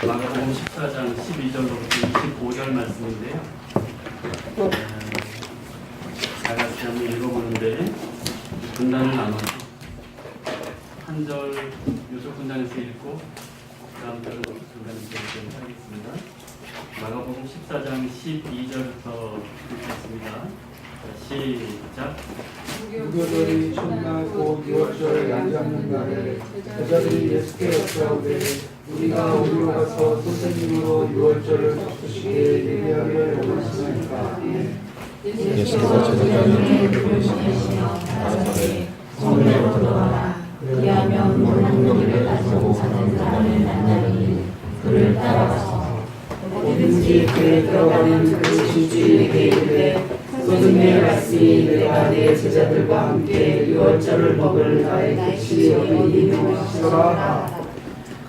마가복음 14장 12절로부터 25절 말씀인데요. 다 같이 한번 읽어보는데 분단을 나눠서 한 절 요소 분단에서 읽고 다음 절은 중간에서 읽도록 하겠습니다. 마가복음 14장 12절부터 읽겠습니다. 시작. 유교절이 첫날 곧 유월절 양잡는 날에 제자들이 예수께 여짜오되 우리가 어디로 가서 선생님으로 유월절을 적으시게 예비하기를 원하시나이까. 예수께서 제자들에게 부르시며 가라사대 성내로 들어가라. 그리하면 물동경을 가지고 사는 사람을 만나니 그를 따라가서 어디든지 그에 들어가는 그 집주인에게 이르되 소승의 말씀이 내가 내 제자들과 함께 유월절을 먹을 나의 객실이 어디 있느냐.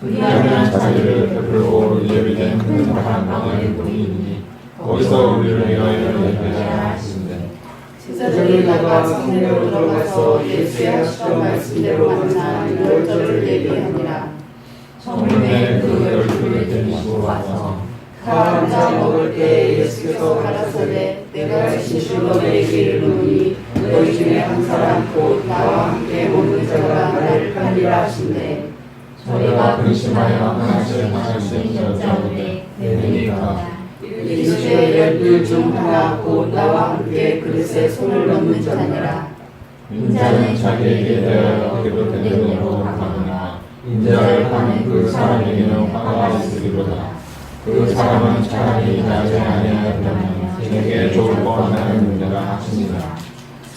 그리하면 자기를 베풀고 예비된 큰 방에 보이니 거기서 우리를 위하여 예배하라 하시는데 제자들이 나가 성내로 들어가서 예수의 하시던 말씀대로 만나 유월절을 예비하니라. 정문에 그 12를 데리시고 와서 다 앉아 먹을 때 예수께서 가라사대 내가 진실로 너희에게 이르노니 너희 중에 한 사람 곧 나와 함께 먹는 자가 나를 팔리라 하신대. 저희가 근심하여 하나씩 하나씩 여짜오되 내니까 이르시되 12 중 하나 곧 나와 함께 그릇에 손을 넣는 자니라. 인자는 자기에게 대하여 기록된 대로 하느니라. 인자를 파는 그 사람에게는 화가 있으리로다. 그 사람은 차라리 나지 아니하였다면 제게 좋을 뻔하는 문제라 하시니라.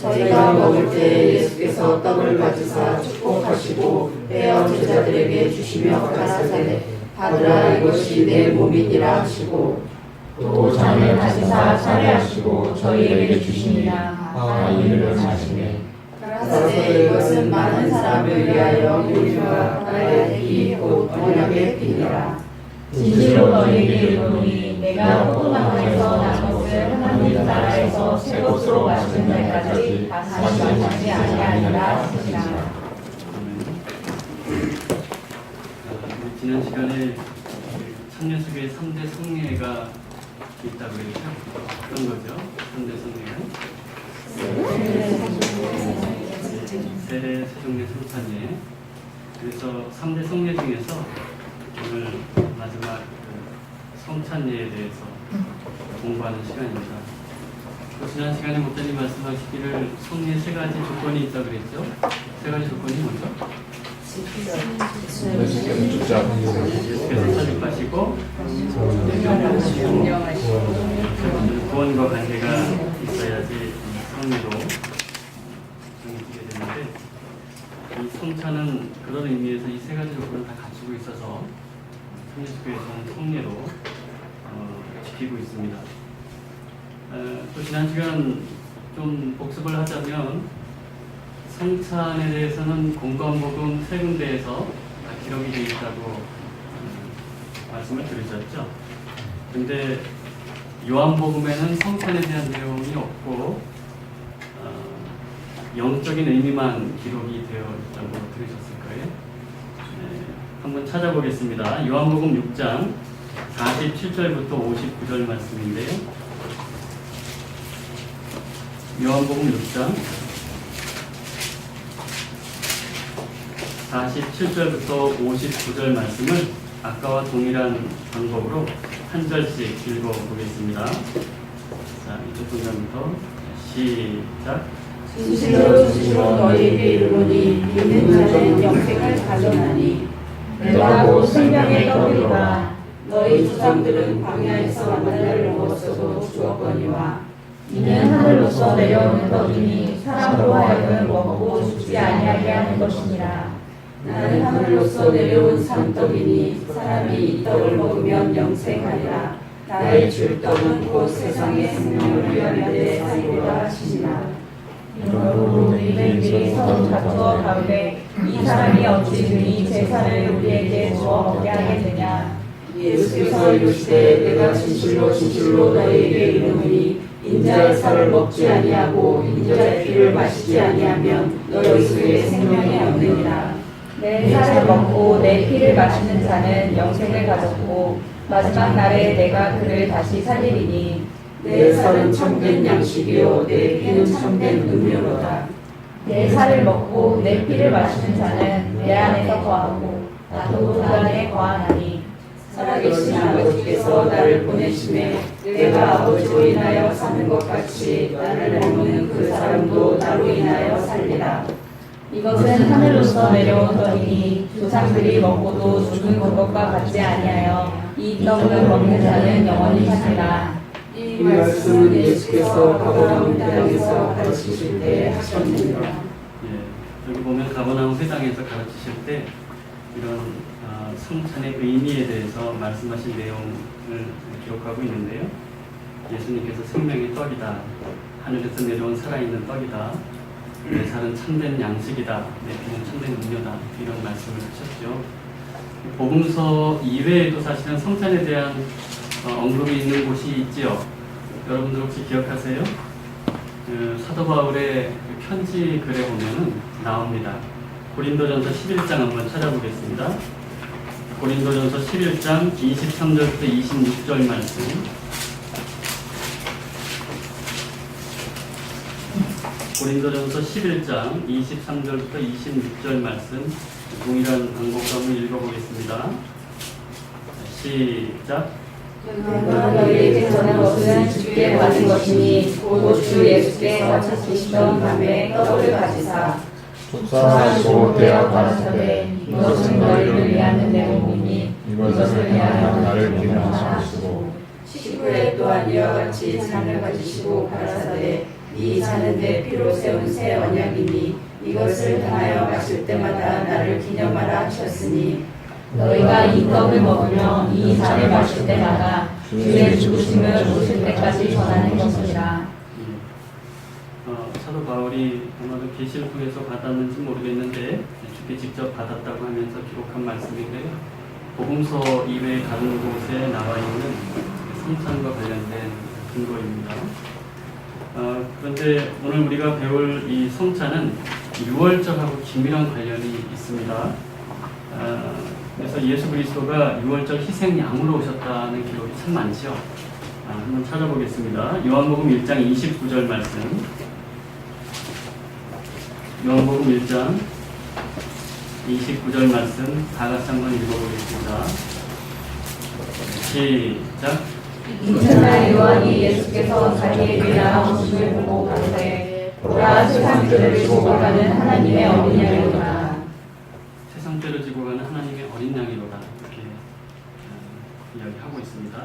저희가 먹을 때 예수께서 떡을 가지사 축복하시고 떼어 제자들에게 주시며 가라사대 받으라 이것이 내 몸이니라 하시고 또 잔을 가지사 차례하시고 저희에게 주시니라 이를 하시네. 가라사대 이것은 많은 사람을 위하여 우리와 나의 피 곧 언약의 피니라. 진실로 너희에게 이르노니 내가 포도나무에서 난 것을 하나님 나라에서 새 것으로 마시는 날까지 다시 마시지 아니하리라 하시니라. 지난 시간에 청년수교의 3대 성례가 있다고 그랬죠? 어떤 거죠? 3대 성례는? 세례, 세종례, 성찬례. 그래서 3대 성례 중에서 오늘 마지막 성찬례에 대해서 공부하는 시간입니다. 지난 시간에 목사님 말씀하시기를 성례 3가지 조건이 있다고 그랬죠? 3가지 조건이 뭐죠? 예수께서 사직하시고 구원과 관계가 있어야지 성례로 정해지게 되는데 이 성찬은 그런 의미에서 이 3가지 조건을 다 갖추고 있어서 청년수교에서는 성례로 지키고 있습니다. 또 지난 시간 좀 복습을 하자면 성찬에 대해서는 공관복음 3군데에서 다 기록이 되어 있다고 말씀을 드렸죠. 근데 요한복음에는 성찬에 대한 내용이 없고 영적인 의미만 기록이 되어 있다고 들으셨을 거예요. 한번 찾아보겠습니다. 요한복음 6장 47절부터 59절 말씀인데요. 요한복음 6장 47절부터 59절 말씀을 아까와 동일한 방법으로 한 절씩 읽어보겠습니다. 자, 이쪽 동작부터 시작. 진실로 너희에게 이르노니 믿는 자는 영생을 가져나니 내가 곧 생명의 떡이로다. 너희 조상들은 광야에서 만나를 먹었어도 죽었거니와 이는 하늘로서 내려오는 떡이니 사람으로 하여금 먹고 죽지 아니하게 하는 것이니라. 나는 하늘로서 내려온 산떡이니 사람이 이 떡을 먹으면 영생하리라. 나의 줄 떡은 곧 세상의 생명을 위하여 내 살리라 하시니라. 이러므로 유대인들이 서로 다투어 가로되 이 사람이 어찌 주니 제사를 우리에게 주어 먹게 하게 되냐. 예수께서 이르시되 내가 진실로 너희에게 이르노니 인자의 살을 먹지 아니하고 인자의 피를 마시지 아니하면 너희 속에 생명이 없느니라. 내 살을 먹고 내 피를 마시는 자는 영생을 가졌고 마지막 날에 내가 그를 다시 살리리니 내 살은 참된 양식이요 내 피는 참된 음료로다. 내 살을 먹고 내 피를 마시는 자는 내 안에서 거하고 나도 그 안에 거하나니 살아계신 아버지께서 나를 보내심에 내가 아버지로 인하여 사는 것 같이 나를 먹는 그 사람도 나로 인하여 살리라. 이것은 하늘로서 내려온 떡이니 조상들이 먹고도 죽은 것과 같지 아니하여 이 떡을 먹는 자는 영원히 살리라. 이 말씀은 예수께서 가버나움 땅에서 가르치실 때 하셨느니라. 예, 여기 보면 가버나움 회당에서 가르치실 때 이런 성찬의 의미에 대해서 말씀하신 내용을 기록하고 있는데요. 예수님께서 생명의 떡이다. 하늘에서 내려온 살아있는 떡이다. 내 살은 참된 양식이다. 내 피는 참된 음료다. 이런 말씀을 하셨죠. 복음서 이외에도 사실은 성찬에 대한 언급이 있는 곳이 있지요. 여러분들 혹시 기억하세요? 사도 바울의 그 편지 글에 보면은 나옵니다. 고린도전서 11장 한번 찾아보겠습니다. 고린도전서 11장 23절부터 26절 말씀. 고린도전서 11장 23절부터 26절 말씀 동일한 방법으로 한번 읽어보겠습니다. 시작. 내가 너희에게 전한 것은 주께 받은 것이니 곧 주 예수께서 찾으시던 밤에 떡을 가지사 축사하시고 떼어 가라사대 이것은 너희를 위하는 내 몸이니 이것을 위하여 나를 기념하시고 식후에 또한 이와 같이 잔을 가지시고 가라사대 이 잔은 내 피로 세운 새 언약이니 이것을 행하여 마실 때마다 나를 기념하라 하셨으니 너희가 이 떡을 먹으며 이 잔을 마실 때마다 주의 죽으심을 오실 때까지 전하는 것이라. 사도 바울이 아마도 계시를 통해서 받았는지 모르겠는데 주께 직접 받았다고 하면서 기록한 말씀인데요. 복음서 이외의 다른 곳에 나와 있는 성찬과 관련된 근거입니다. 그런데 오늘 우리가 배울 이 성찬은 유월절하고 긴밀한 관련이 있습니다. 그래서 예수 그리스도가 유월절 희생양으로 오셨다는 기록이 참 많죠. 한번 찾아보겠습니다. 요한복음 1장 29절 말씀. 요한복음 1장 29절 말씀 다 같이 한번 읽어보겠습니다. 시작. 이튿날 요한이 예수께서 자기에게 나오심을 보고 가로되 보라 세상 죄를 지고 가는 하나님의 어린 양이로다. 세상 죄를 지고 가는 하나님의 어린 양이로다. 이렇게 이야기하고 있습니다.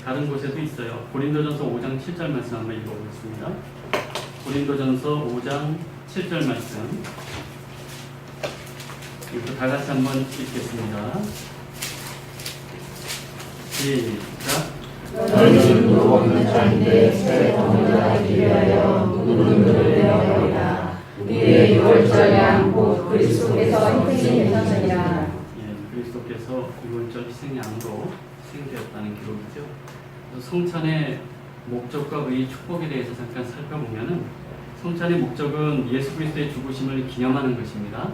다른 곳에도 있어요. 고린도전서 5장 7절 말씀 한번 읽어보겠습니다. 고린도전서 5장 7절 말씀. 이것도 다 같이 한번 읽겠습니다. 시작. 너희는 누구 없는 자인데 새 덩을 하기 위하여 누구는 그를 내어버리라. 우리의 유월절 양 곧 그리스도께서 희생되셨느니라. 그리스도께서 유월절 희생양으로 희생되었다는 기록이죠. 성찬의 목적과 의 축복에 대해서 잠깐 살펴보면은 성찬의 목적은 예수 그리스도의 죽으심을 기념하는 것입니다.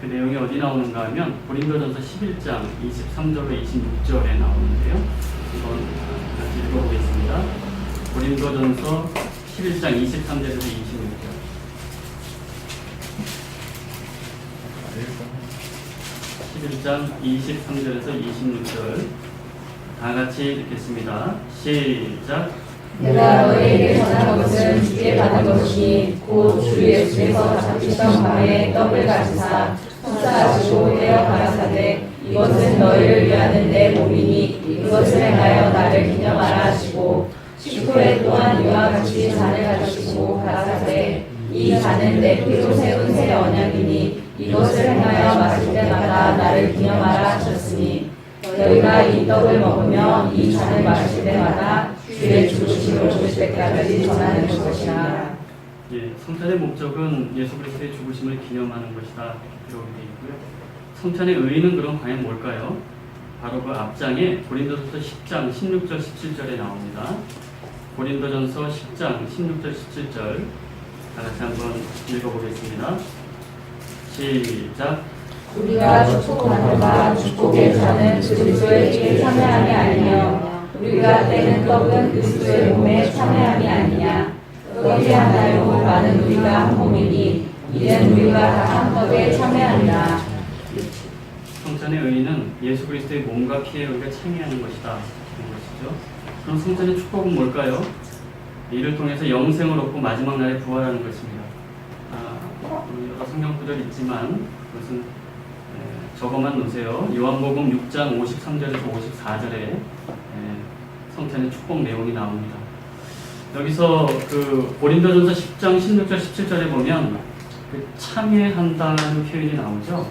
그 내용이 어디 나오는가 하면 고린도전서 11장 23절로 26절에 나오는데요. 한번 같이 읽어보겠습니다. 고린도전서 11장 23절에서 26절. 11장 23절에서 26절 다 같이 읽겠습니다. 시작. 내가 너희에게 전한 것은 주께 받은 것이니 곧 주 예수께서 잡히던 밤에 떡을 가지사 축사하시고 떼어 가라사대 이것은 너희를 위하는 내 몸이니 이것을 행하여 나를 기념하라 하시고 식후에 또한 이와 같이 잔을 가지시고 가라사대 이 잔은 내 피로 세운 새 언약이니 이것을 행하여 마실 때마다 나를 기념하라 하셨으니 너희가 이 떡을 먹으며 이 잔을 마실 때마다 주의 죽으심을 오실 때까지 전하는 것이라. 성찬의 목적은 예수 그리스도의 죽으심을 기념하는 것이다. 기록이 되어 있고요. 성찬의 의의는 그럼 과연 뭘까요? 바로 그 앞장에 고린도전서 10장 16절 17절에 나옵니다. 고린도전서 10장 16절 17절 다 같이 한번 읽어보겠습니다. 시작. 우리가 축복하는 바 축복의 잔은 그리스도의 피에 참여함이 아니며 우리가 떼는 떡은 그리스도의 몸에 참여함이 아니냐. 떡이 하나요 많은 우리가 한 몸이니 이는 우리가 다 한 떡에 참여한다. 성찬의 의의는 예수 그리스도의 몸과 피에 우리가 참여하는 것이다 하는 것이죠. 그럼 성찬의 축복은 뭘까요? 이를 통해서 영생을 얻고 마지막 날에 부활하는 것입니다. 여러 성경 구절 있지만 그것은 적어만 놓으세요. 요한복음 6장 53절에서 54절에 성찬의 축복 내용이 나옵니다. 여기서 그 고린도전서 10장 16절 17절에 보면 그 참여한다는 표현이 나오죠.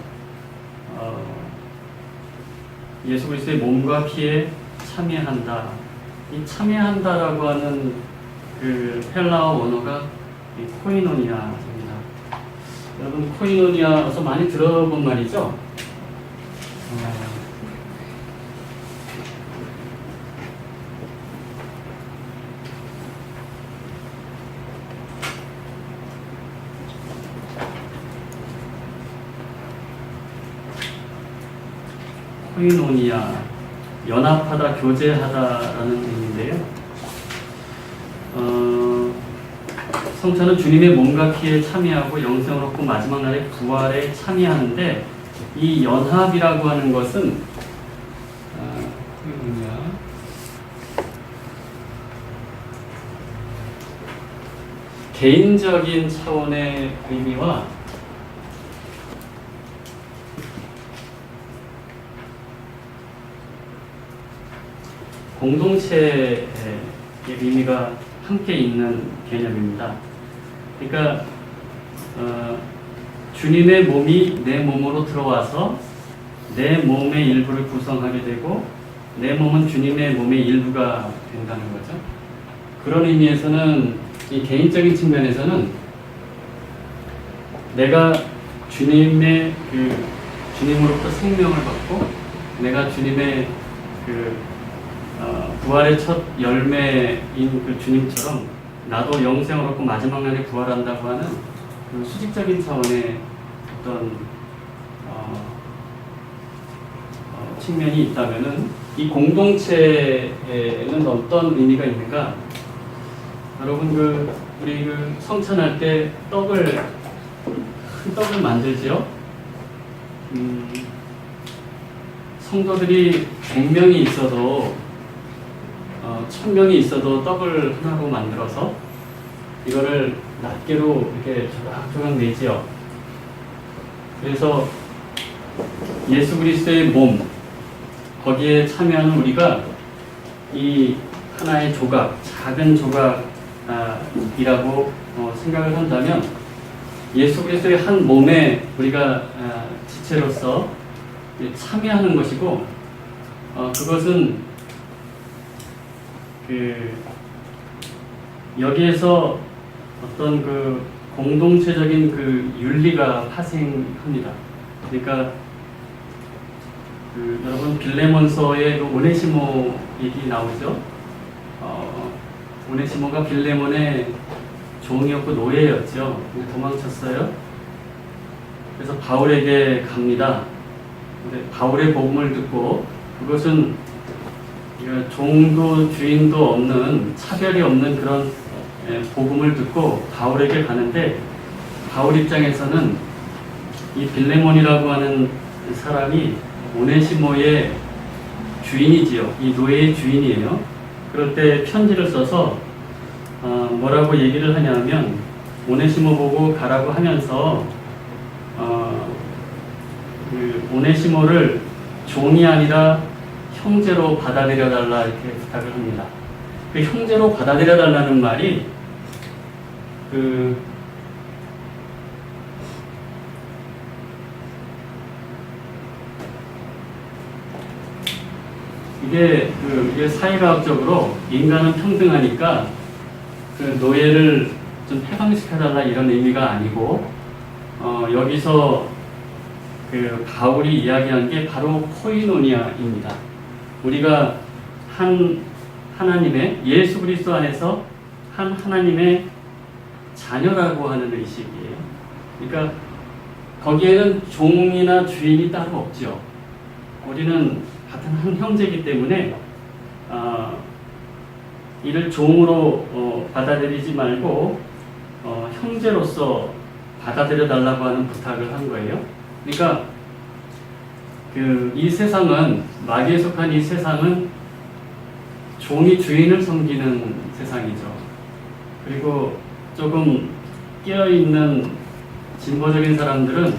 예수 그리스도의 몸과 피에 참여한다. 이 참여한다라고 하는 그 헬라어 원어가 이 코이노니아입니다. 여러분 코이노니아에서 많이 들어본 말이죠. 코이노니아, 연합하다, 교제하다라는 의미인데요. 성찬은 주님의 몸과 피에 참여하고 영생을 얻고 마지막 날의 부활에 참여하는데 이 연합이라고 하는 것은 개인적인 차원의 의미와 공동체의 의미가 함께 있는 개념입니다. 그러니까 주님의 몸이 내 몸으로 들어와서 내 몸의 일부를 구성하게 되고 내 몸은 주님의 몸의 일부가 된다는 거죠. 그런 의미에서는 이 개인적인 측면에서는 내가 주님의 주님으로부터 생명을 받고 내가 주님의 부활의 첫 열매인 그 주님처럼 나도 영생을 얻고 마지막 날에 부활한다고 하는 그 수직적인 차원의 어떤 측면이 있다면은 이 공동체에는 어떤 의미가 있는가? 여러분 우리 성찬할 때 떡을 만들지요. 성도들이 100명이 있어도 1000명이 있어도 떡을 하나로 만들어서 이거를 낱개로 이렇게 조각조각 내지요. 그래서 예수 그리스도의 몸 거기에 참여하는 우리가 이 하나의 조각, 작은 조각이라고 생각을 한다면 예수 그리스도의 한 몸에 우리가 지체로서 참여하는 것이고 그것은 여기에서 어떤 공동체적인 윤리가 파생합니다. 그러니까 여러분 빌레몬서에 오네시모 얘기 나오죠. 오네시모가 빌레몬의 종이었고 노예였죠. 도망쳤어요. 그래서 바울에게 갑니다. 근데 바울의 복음을 듣고 그것은 종도 주인도 없는 차별이 없는 그런 복음을 듣고 바울에게 가는데 바울 입장에서는 이 빌레몬이라고 하는 사람이 오네시모의 주인이지요. 이 노예의 주인이에요. 그럴 때 편지를 써서 뭐라고 얘기를 하냐면 오네시모 보고 가라고 하면서 오네시모를 종이 아니라 형제로 받아들여달라 이렇게 부탁을 합니다. 그 형제로 받아들여달라는 말이 이게 사회과학적으로 인간은 평등하니까 노예를 좀 해방시켜달라 이런 의미가 아니고 여기서 바울이 이야기한 게 바로 코이노니아입니다. 우리가 한 하나님의 예수 그리스도 안에서 한 하나님의 자녀라고 하는 의식이에요. 그러니까 거기에는 종이나 주인이 따로 없죠. 우리는 같은 한 형제이기 때문에 이를 종으로 받아들이지 말고 형제로서 받아들여 달라고 하는 부탁을 한 거예요. 그러니까 이 세상은, 마귀에 속한 이 세상은 종이 주인을 섬기는 세상이죠. 그리고 조금 깨어있는 진보적인 사람들은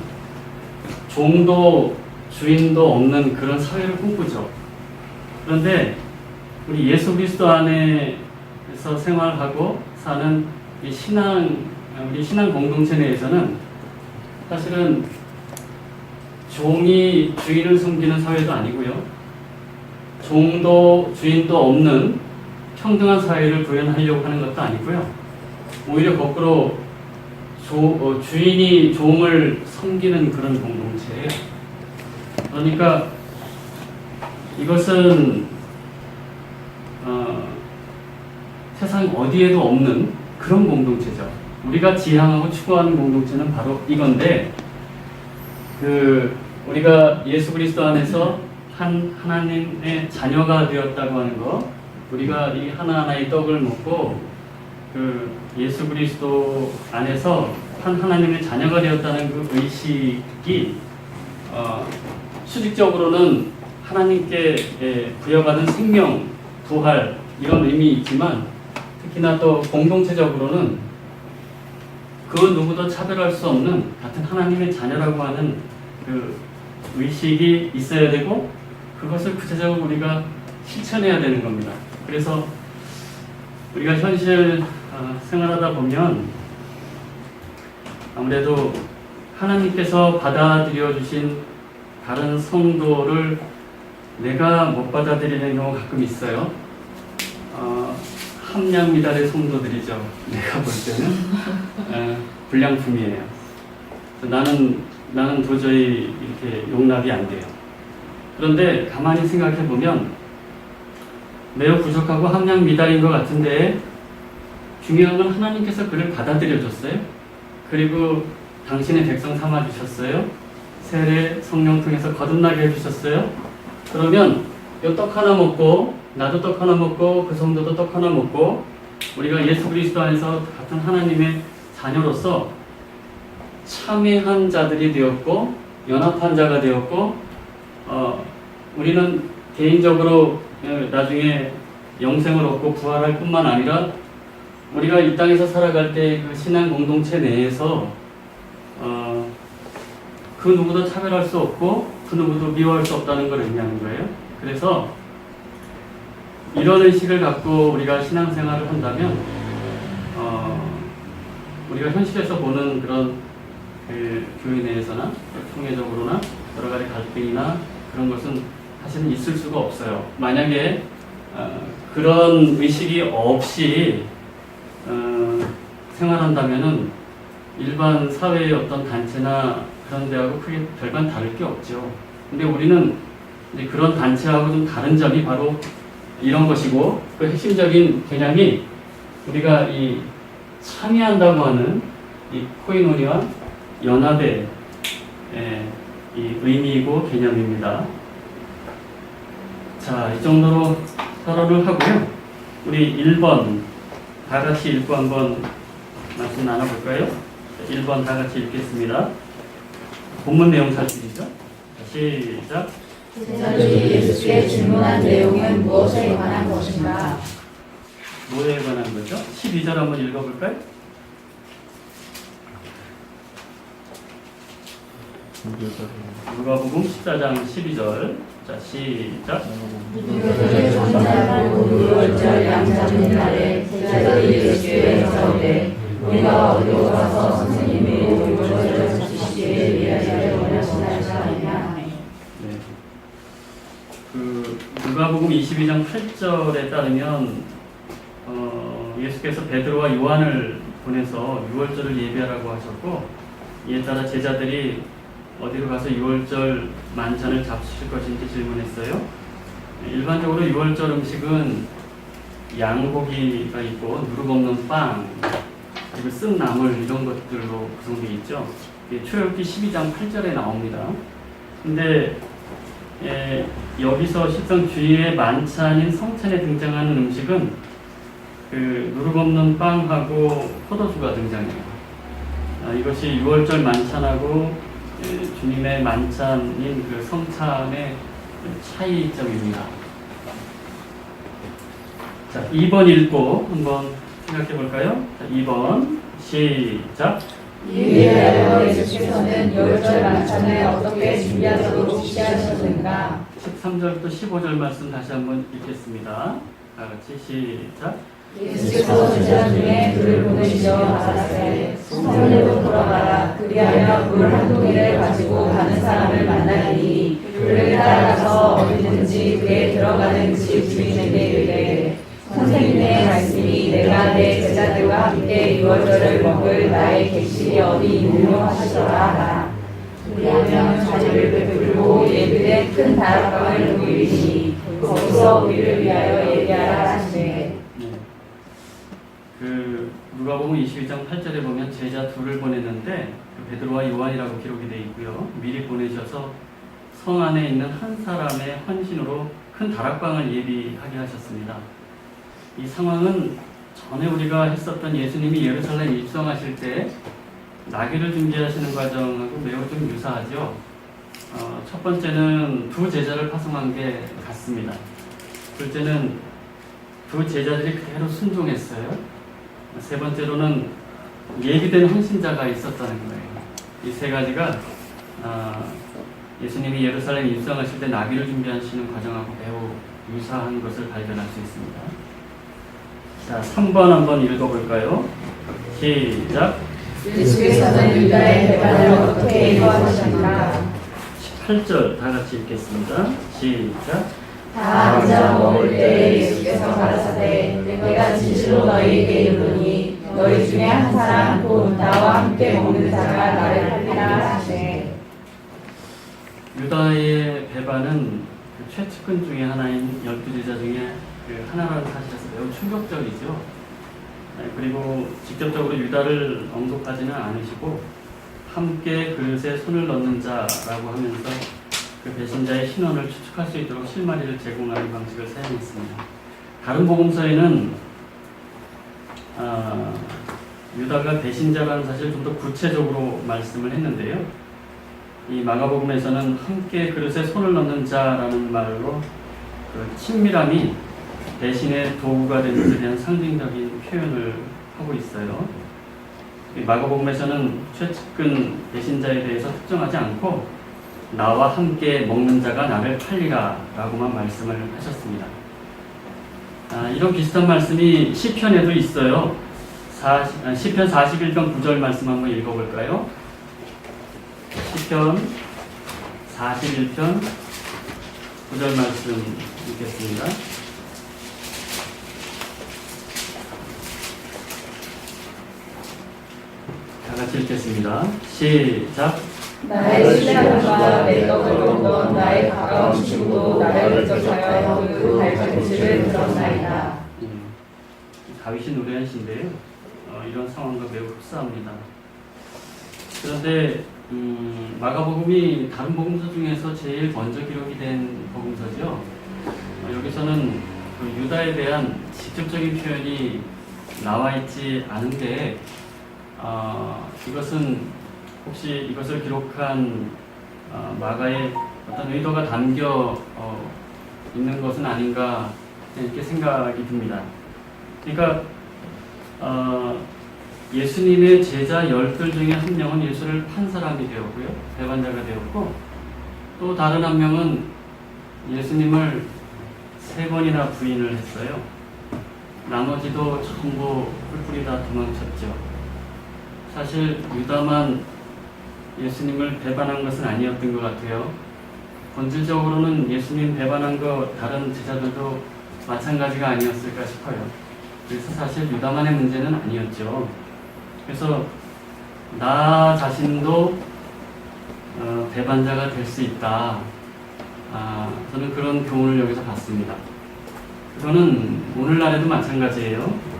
종도 주인도 없는 그런 사회를 꿈꾸죠. 그런데 우리 예수 그리스도 안에서 생활하고 사는 우리 신앙 공동체 내에서는 사실은 종이 주인을 섬기는 사회도 아니고요. 종도 주인도 없는 평등한 사회를 구현하려고 하는 것도 아니고요. 오히려 거꾸로 주인이 종을 섬기는 그런 공동체예요. 그러니까 이것은 세상 어디에도 없는 그런 공동체죠. 우리가 지향하고 추구하는 공동체는 바로 이건데, 우리가 예수 그리스도 안에서 하나님의 자녀가 되었다고 하는 것, 우리가 이 하나하나의 떡을 먹고 예수 그리스도 안에서 하나님의 자녀가 되었다는 그 의식이 수직적으로는 하나님께 부여받은 생명, 부활 이런 의미 있지만, 특히나 또 공동체적으로는 그 누구도 차별할 수 없는 같은 하나님의 자녀라고 하는 그 의식이 있어야 되고, 그것을 구체적으로 우리가 실천해야 되는 겁니다. 그래서 우리가 현실 생활하다 보면 아무래도 하나님께서 받아들여 주신 다른 성도를 내가 못 받아들이는 경우가 가끔 있어요. 함량미달의 성도들이죠. 내가 볼 때는 불량품이에요. 나는 도저히 이렇게 용납이 안 돼요. 그런데 가만히 생각해 보면 매우 부족하고 함량미달인 것 같은데, 중요한 건 하나님께서 그를 받아들여 줬어요. 그리고 당신의 백성 삼아 주셨어요. 세례 성령 통해서 거듭나게 해주셨어요. 그러면 이 떡 하나 먹고, 나도 떡 하나 먹고, 그 성도도 떡 하나 먹고, 우리가 예수 그리스도 안에서 같은 하나님의 자녀로서 참여한 자들이 되었고, 연합한 자가 되었고, 우리는 개인적으로 나중에 영생을 얻고 부활할 뿐만 아니라 우리가 이 땅에서 살아갈 때 그 신앙 공동체 내에서 그 누구도 차별할 수 없고 그 누구도 미워할 수 없다는 걸 의미하는 거예요. 그래서 이런 의식을 갖고 우리가 신앙생활을 한다면 우리가 현실에서 보는 그런 교회 내에서나 총회적으로나 여러 가지 갈등이나 그런 것은 사실은 있을 수가 없어요. 만약에 그런 의식이 없이 생활한다면은 일반 사회의 어떤 단체나 그런 데하고 크게 별반 다를 게 없죠. 근데 우리는 이제 그런 단체하고 좀 다른 점이 바로 이런 것이고, 그 핵심적인 개념이 우리가 이 참여한다고 하는 이 코이노니와 연합의 이 의미이고 개념입니다. 자, 이 정도로 서론을 하고요. 우리 1번 다 같이 읽고 한번 말씀 나눠볼까요? 1번 다 같이 읽겠습니다. 본문 내용 살피죠. 시작. 제자들이 예수께 질문한 내용은 무엇에 관한 것인가? 뭐에 관한 거죠? 12절 한번 읽어볼까요? 누가복음 14장 12절. 자, 시작. 유대인의 전날하고 유월절 양 잡는 날에 제자들이 예수께 여짜오되 우리가 어디로 가서 선생님이 유월절을 지키시기에 위하여 원하시나이까 하느냐. 네. 누가복음 22장 8절에 따르면 예수께서 베드로와 요한을 보내서 유월절을 예배하라고 하셨고, 이에 따라 제자들이 어디로 가서 유월절 만찬을 잡수실 것인지 질문했어요. 일반적으로 유월절 음식은 양고기가 있고 누룩 없는 빵, 그리고 쓴 나물 이런 것들로 구성되어 있죠. 출애굽기 12장 8절에 나옵니다. 근데 여기서 십상 주일의 만찬인 성찬에 등장하는 음식은 그 누룩 없는 빵하고 포도주가 등장해요. 이것이 6월절 만찬하고 주님의 만찬인 그 성찬의 차이점입니다. 자, 2번 읽고 한번 생각해 볼까요? 자, 2번 시작. 이에 대하여 예수께서는 6월절 만찬을 어떻게 준비하도록 지시하셨는가? 13절부터 15절 말씀 다시 한번 읽겠습니다. 다 같이 시작. 예수께서 제자 중에 둘을 보내시어 가라사대 성전으로 돌아가라. 그리하여 물 한 동이를 가지고 가는 사람을 만나리니 그를 따라가서 어디든지 그에 들어가는 집 주인에게 이르되 선생님의 말씀이 내가 내 제자들과 함께 6월절을 먹을 나의 객실이 어디 있느냐 하시더라 하라. 그리하면 자리를 베풀고 예비된 큰 다락방을 보이리니 거기서 우리를 위하여 예비하라 하시네. 누가복음 22장 8절에 보면 제자 둘을 보냈는데 베드로와 요한이라고 기록이 되어 있고요. 미리 보내셔서 성 안에 있는 한 사람의 헌신으로 큰 다락방을 예비하게 하셨습니다. 이 상황은 전에 우리가 했었던 예수님이 예루살렘 입성하실 때 나귀를 준비하시는 과정하고 매우 좀 유사하죠. 첫 번째는 두 제자를 파송한 게 같습니다. 둘째는 두 제자들이 그대로 순종했어요. 세 번째로는 예비된 헌신자가 있었다는 거예요. 이 세 가지가 예수님이 예루살렘 입성하실 때 나귀를 준비하시는 과정하고 매우 유사한 것을 발견할 수 있습니다. 자, 3번 한번 읽어볼까요? 시작. 예수께서는 유다의 배반을 어떻게 이루하셨는가? 18절 다 같이 읽겠습니다. 시작. 다 앉아 먹을 때 예수께서 가라사대 내가 진실로 너희에게 이르노니 너희 중에 한 사람 곧 나와 함께 먹는 자가 나를 팔리라 하시네. 유다의 배반은 그 최측근 중에 하나인 12제자 중에 그 하나라는 사실에서 매우 충격적이죠. 그리고 직접적으로 유다를 언급하지는 않으시고 함께 그릇에 손을 넣는 자라고 하면서 그 배신자의 신원을 추측할 수 있도록 실마리를 제공하는 방식을 사용했습니다. 다른 복음서에는 유다가 배신자라는 사실을 좀 더 구체적으로 말씀을 했는데요. 이 마가복음에서는 함께 그릇에 손을 넣는 자라는 말로 그 친밀함이 배신의 도구가 되는 것에 대한 상징적인 표현을 하고 있어요. 마가복음에서는 최측근 배신자에 대해서 특정하지 않고 나와 함께 먹는 자가 나를 팔리라 라고만 말씀을 하셨습니다. 이런 비슷한 말씀이 시편에도 있어요. 시편 41편 9절 말씀 한번 읽어볼까요? 시편 41편 9절 말씀 읽겠습니다. 다 같이 읽겠습니다. 시작. 나의 신랑과 내 떡을 먹던 나의 가까운 친구도 나를 쫓아여 그 발자취를 들었나이다. 다윗이 노래한 시인데요. 이런 상황과 매우 흡사합니다. 그런데 마가복음이 다른 복음서 중에서 제일 먼저 기록이 된 복음서죠. 여기서는 그 유다에 대한 직접적인 표현이 나와 있지 않은데 이것은 혹시 이것을 기록한 마가의 어떤 의도가 담겨 있는 것은 아닌가 이렇게 생각이 듭니다. 그러니까 예수님의 제자 10들 중에 한 명은 예수를 판 사람이 되었고요. 배반자가 되었고 또 다른 한 명은 예수님을 3번이나 부인을 했어요. 나머지도 전부 뿔뿔이 다 도망쳤죠. 사실 유다만 예수님을 배반한 것은 아니었던 것 같아요. 본질적으로는 예수님 배반한 거 다른 제자들도 마찬가지가 아니었을까 싶어요. 그래서 사실 유다만의 문제는 아니었죠. 그래서 나 자신도 배반자가 될 수 있다. 저는 그런 교훈을 여기서 봤습니다. 그거는 오늘날에도 마찬가지예요.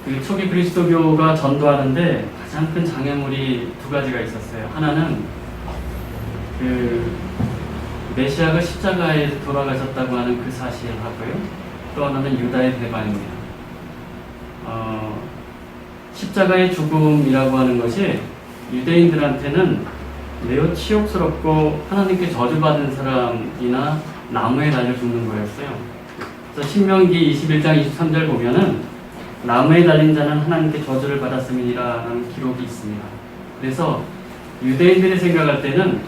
그 초기 그리스도교가 전도하는데 가장 큰 장애물이 두 가지가 있었어요. 하나는 그 메시아가 십자가에 돌아가셨다고 하는 그 사실하고요. 또 하나는 유다의 배반입니다. 십자가의 죽음이라고 하는 것이 유대인들한테는 매우 치욕스럽고 하나님께 저주받은 사람이나 나무에 달려 죽는 거였어요. 그래서 신명기 21장 23절 보면은 나무에 달린 자는 하나님께 저주를 받았음이니라라는 기록이 있습니다. 그래서 유대인들이 생각할 때는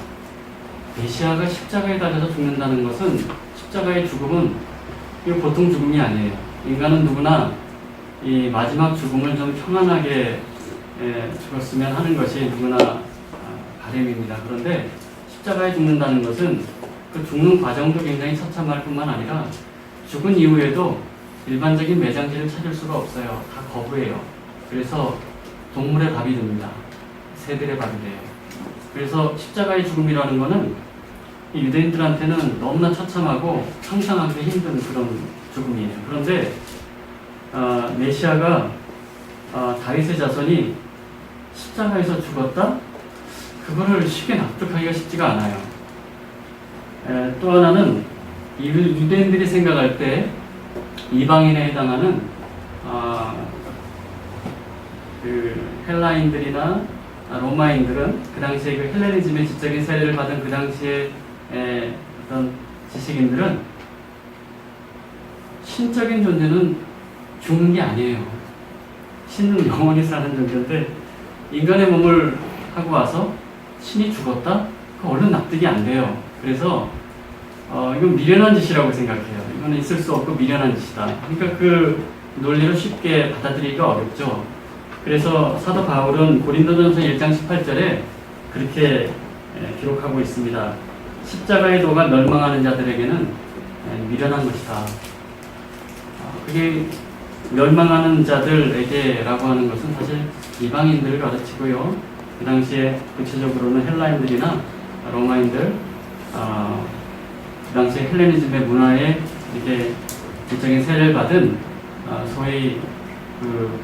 메시아가 십자가에 달려서 죽는다는 것은, 십자가의 죽음은 이거 보통 죽음이 아니에요. 인간은 누구나 이 마지막 죽음을 좀 평안하게 죽었으면 하는 것이 누구나 바람입니다. 그런데 십자가에 죽는다는 것은 그 죽는 과정도 굉장히 처참할 뿐만 아니라 죽은 이후에도 일반적인 매장지를 찾을 수가 없어요. 다 거부해요. 그래서 동물의 밥이 됩니다. 새들의 밥이 돼요. 그래서 십자가의 죽음이라는 것은 이 유대인들한테는 너무나 처참하고 상상하기 힘든 그런 죽음이에요. 그런데 메시아가 다윗의 자손이 십자가에서 죽었다? 그거를 쉽게 납득하기가 쉽지가 않아요. 또 하나는 유대인들이 생각할 때 이방인에 해당하는 그 헬라인들이나 로마인들은 그 당시에 그 헬레니즘의 지적인 세례를 받은 그 당시에 어떤 지식인들은 신적인 존재는 죽는 게 아니에요. 신은 영원히 사는 존재인데 인간의 몸을 하고 와서 신이 죽었다? 그 얼른 납득이 안 돼요. 그래서 이건 미련한 짓이라고 생각해요. 이거는 있을 수 없고 미련한 짓이다. 그러니까 그 논리를 쉽게 받아들이기가 어렵죠. 그래서 사도 바울은 고린도전서 1장 18절에 그렇게 기록하고 있습니다. 십자가의 도가 멸망하는 자들에게는 미련한 것이다. 그게 멸망하는 자들에게라고 하는 것은 사실 이방인들을 가르치고요. 그 당시에 구체적으로는 헬라인들이나 로마인들, 그 당시에 헬레니즘의 문화에 이렇게 지적인 세례를 받은 소위 그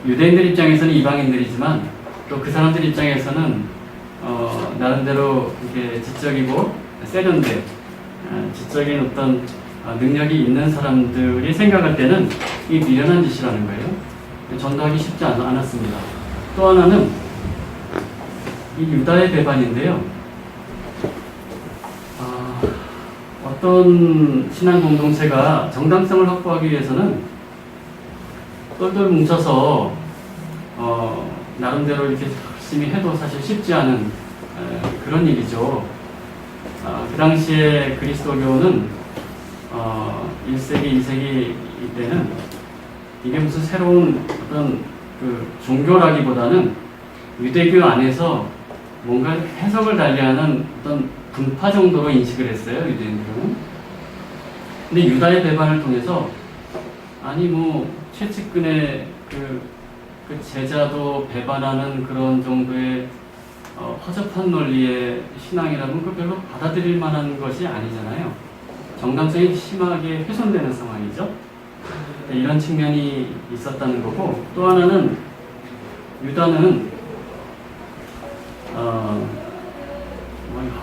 유대인들 입장에서는 이방인들이지만 또 그 사람들 입장에서는 나름대로 이렇게 지적이고 세련된 지적인 어떤 능력이 있는 사람들이 생각할 때는 이 미련한 짓이라는 거예요. 전도하기 쉽지 않았습니다. 또 하나는 이 유다의 배반인데요. 어떤 신앙 공동체가 정당성을 확보하기 위해서는 똘똘 뭉쳐서 나름대로 이렇게 열심히 해도 사실 쉽지 않은 그런 일이죠. 그 당시에 그리스도교는 1세기, 2세기 이때는 이게 무슨 새로운 어떤 그 종교라기보다는 유대교 안에서 뭔가 해석을 달리하는 어떤 분파 정도로 인식을 했어요, 유대인들은. 근데 유다의 배반을 통해서 아니 뭐 최측근의 그 제자도 배반하는 그런 정도의 허접한 논리의 신앙이라면 그 별로 받아들일 만한 것이 아니잖아요. 정당성이 심하게 훼손되는 상황이죠. 이런 측면이 있었다는 거고, 또 하나는 유다는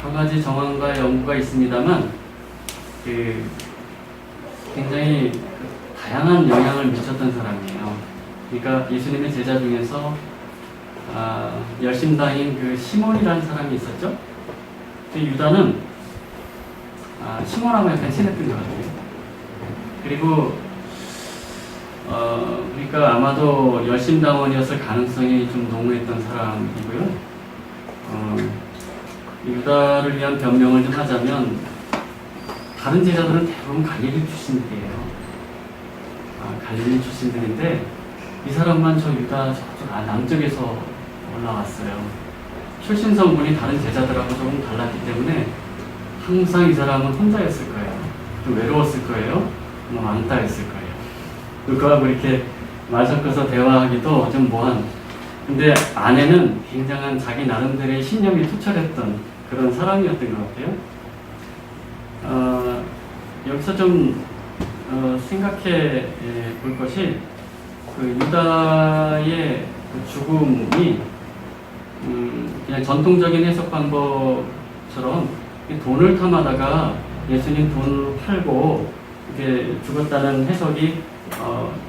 여러 가지 정황과 연구가 있습니다만 그 굉장히 다양한 영향을 미쳤던 사람이에요. 그러니까 예수님의 제자 중에서 열심당인 그 시몬이라는 사람이 있었죠. 그 유다는 시몬하고 약간 친했던 것 같아요. 그리고 그러니까 아마도 열심당원이었을 가능성이 좀 농후했던 사람이고요. 유다를 위한 변명을 좀 하자면 다른 제자들은 대부분 갈릴리 출신들이에요. 갈릴리 출신들인데 이 사람만 저 유다 저쪽 남쪽에서 올라왔어요. 출신 성분이 다른 제자들하고 조금 달랐기 때문에 항상 이 사람은 혼자였을 거예요. 좀 외로웠을 거예요. 왕따였을 거예요. 그거하고 이렇게 말 섞어서 대화하기도 좀 뭐한. 근데 안에는 굉장한 자기 나름대로의 신념이 투철했던 그런 사람이었던 것 같아요. 여기서 좀 생각해 볼 것이 그 유다의 그 죽음이 그냥 전통적인 해석 방법처럼 돈을 탐하다가 예수님 돈을 팔고 이렇게 죽었다는 해석이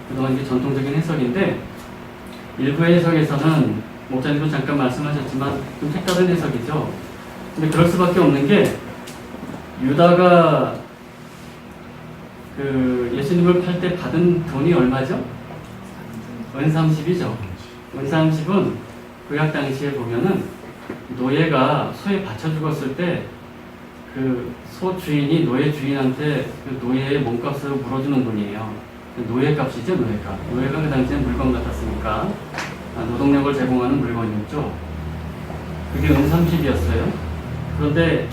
그동안 이제 전통적인 해석인데, 일부의 해석에서는 목사님도 잠깐 말씀하셨지만 좀 색다른 해석이죠. 근데 그럴 수밖에 없는 게, 유다가 그 예수님을 팔 때 받은 돈이 얼마죠? 은 30이죠. 은 30은 구약 당시에 보면은 노예가 소에 받쳐 죽었을 때 그 소 주인이 노예 주인한테 그 노예의 몸값을 물어주는 돈이에요. 노예값이죠, 노예값. 노예가 그 당시엔 물건 같았으니까 노동력을 제공하는 물건이었죠. 그게 은 30이었어요. 그런데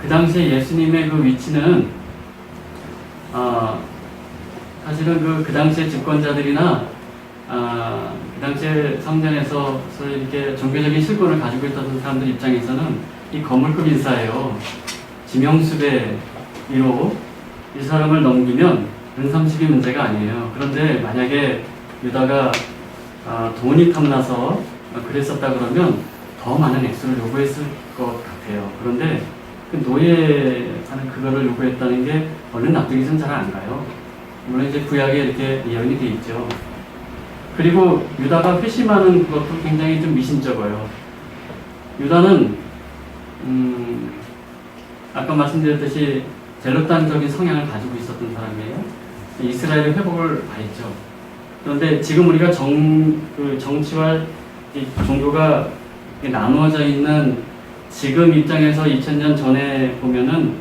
그 당시에 예수님의 그 위치는 사실은 그 당시에 집권자들이나 그 당시에 성전에서 소위 이렇게 종교적인 실권을 가지고 있던 사람들 입장에서는 이 거물급 인사예요. 지명수배로 이 사람을 넘기면 은 30이 문제가 아니에요. 그런데 만약에 유다가 돈이 탐나서 그랬었다 그러면 더 많은 액수를 요구했을 것 같아요. 그런데 그 노예하는 그거를 요구했다는 게 얼른 납득이 좀 잘 안 가요. 물론 이제 구약에 이렇게 예언이 돼 있죠. 그리고 유다가 회심하는 것도 굉장히 좀 미심쩍어요. 유다는 아까 말씀드렸듯이 젤로탄적인 성향을 가지고 있었던 사람이에요. 이스라엘의 회복을 바랬죠. 그런데 지금 우리가 정치와 이 종교가 나누어져 있는 지금 입장에서 2000년 전에 보면은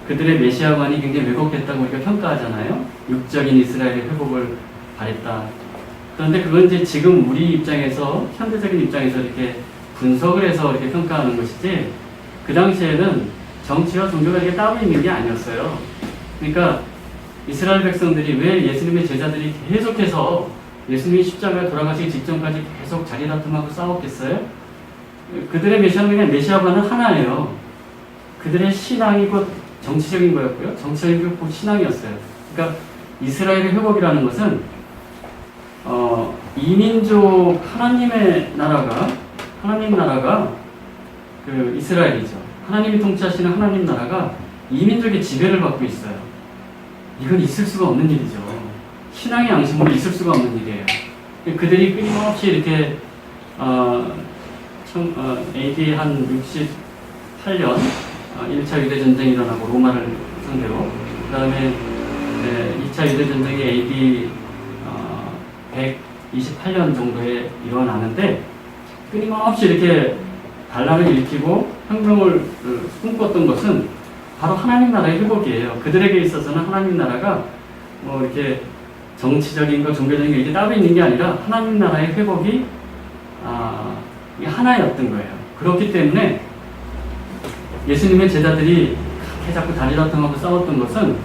그들의 메시아관이 굉장히 왜곡됐다고 우리가 평가하잖아요. 육적인 이스라엘의 회복을 바랬다. 그런데 그건 이제 지금 우리 입장에서, 현대적인 입장에서 이렇게 분석을 해서 이렇게 평가하는 것이지, 그 당시에는 정치와 종교가 이렇게 따로 있는 게 아니었어요. 그러니까 이스라엘 백성들이 왜 예수님의 제자들이 계속해서 예수님이 십자가에 돌아가시기 직전까지 계속 자리다툼하고 싸웠겠어요? 그들의 메시아는 그냥 메시아관은 하나예요. 그들의 신앙이 곧 정치적인 거였고요. 정치적인 게 곧 신앙이었어요. 그러니까 이스라엘의 회복이라는 것은 이민족 하나님의 나라가, 하나님 나라가 그 이스라엘이죠. 하나님이 통치하시는 하나님 나라가 이민족의 지배를 받고 있어요. 이건 있을 수가 없는 일이죠. 신앙의 양심으로 있을 수가 없는 일이에요. 그들이 끊임없이 이렇게 AD 한 68년 1차 유대전쟁이 일어나고 로마를 상대로, 그 다음에 2차 유대전쟁이 AD 128년 정도에 일어나는데, 끊임없이 이렇게 반란을 일으키고 혁명을 꿈꿨던 것은 바로 하나님 나라의 회복이에요. 그들에게 있어서는 하나님 나라가 뭐 이렇게 정치적인 거, 종교적인 게 이게 따로 있는 게 아니라 하나님 나라의 회복이 하나였던 거예요. 그렇기 때문에 예수님의 제자들이 그렇게 자꾸 다리다툼하고 싸웠던 것은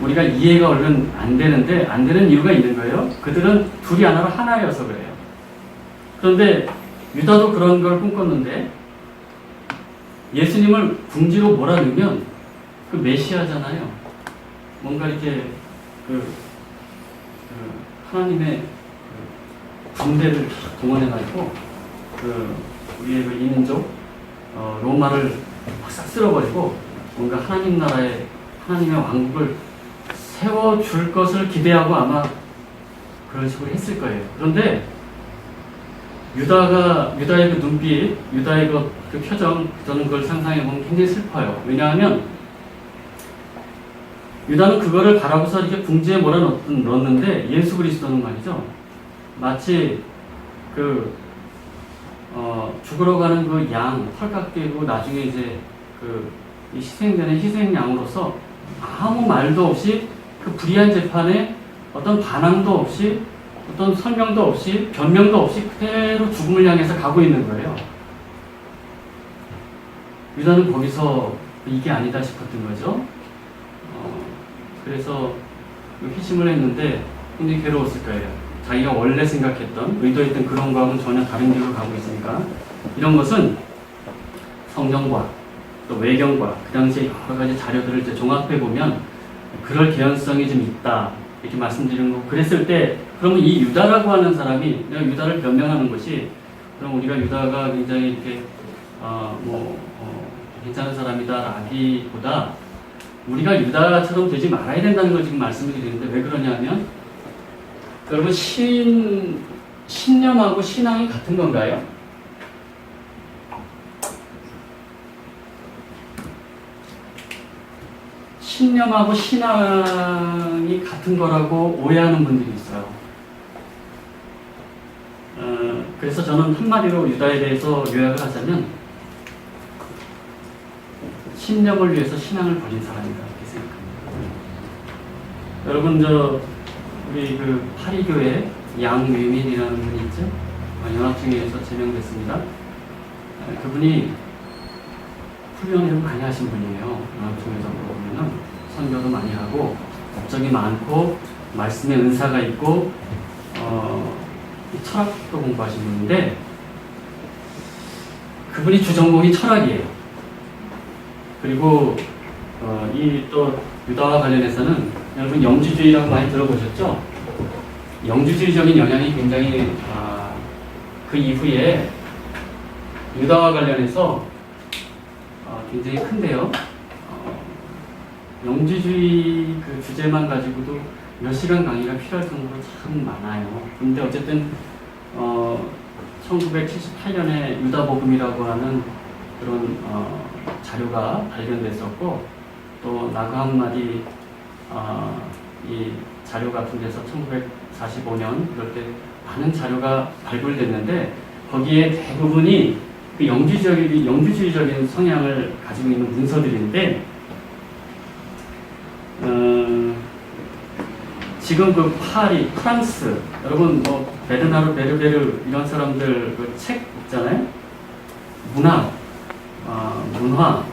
우리가 이해가 얼른 안 되는데, 안 되는 이유가 있는 거예요. 그들은 둘이 하나여서 그래요. 그런데 유다도 그런 걸 꿈꿨는데, 예수님을 궁지로 몰아넣으면 그 메시아잖아요. 뭔가 이렇게 하나님의 군대를 동원해가지고 우리의 그 이민족 로마를 확 쓸어버리고 뭔가 하나님 나라의, 하나님의 왕국을 세워줄 것을 기대하고 아마 그런 식으로 했을 거예요. 그런데 유다의 그 눈빛, 유다의 그 표정, 저는 그걸 상상해보면 굉장히 슬퍼요. 왜냐하면 유다는 그거를 바라고서 이렇게 궁지에 몰아넣었는데, 예수 그리스도는 말이죠, 마치 죽으러 가는 그 양, 털 깎이고 나중에 이제 이 희생되는 희생양으로서 아무 말도 없이 그 불의한 재판에 어떤 반항도 없이 어떤 설명도 없이 변명도 없이 그대로 죽음을 향해서 가고 있는 거예요. 유다는 거기서 이게 아니다 싶었던 거죠. 그래서 회심을 했는데 굉장히 괴로웠을 거예요. 자기가 원래 생각했던, 의도했던 그런 거하고는 전혀 다른 길로 가고 있으니까. 이런 것은 성경과 또 외경과 그 당시에 여러 가지 자료들을 이제 종합해 보면 그럴 개연성이 좀 있다, 이렇게 말씀드리는 거. 그랬을 때 그러면 이 유다라고 하는 사람이, 내가 유다를 변명하는 것이 그럼 우리가 유다가 굉장히 이렇게 괜찮은 사람이다라기보다 우리가 유다처럼 되지 말아야 된다는 걸 지금 말씀을 드리는데 왜 그러냐면 여러분 신념하고 신앙이 같은 건가요? 신념하고 신앙이 같은 거라고 오해하는 분들이 있어요. 그래서 저는 한마디로 유다에 대해서 요약을 하자면 신념을 위해서 신앙을 버린 사람이다 이렇게 생각합니다. 여러분 우리 그 파리교회 양위민이라는 분이 있죠. 연합중에서 제명됐습니다. 그분이 훈련을 많이 하신 분이에요. 연합중에서 보면은 선교도 많이 하고 업적이 많고 말씀의 은사가 있고 철학도 공부하신 분인데 그분이 주전공이 철학이에요. 그리고 이 또 유다와 관련해서는 여러분 영주주의라고 많이 들어보셨죠? 영주주의적인 영향이 굉장히 그 이후에 유다와 관련해서 굉장히 큰데요. 영주주의 그 주제만 가지고도 몇 시간 강의가 필요할 정도로 참 많아요. 근데 어쨌든 1978년에 유다복음이라고 하는 그런 자료가 발견됐었고 또 나그 한마디 이 자료 같은 데서 1945년 그럴 때 많은 자료가 발굴됐는데 거기에 대부분이 그 영주주의적인 성향을 가지고 있는 문서들인데 지금 그 파리, 프랑스, 여러분 뭐 베르나르 베르베르 이런 사람들 그 책 있잖아요. 문학, 문화,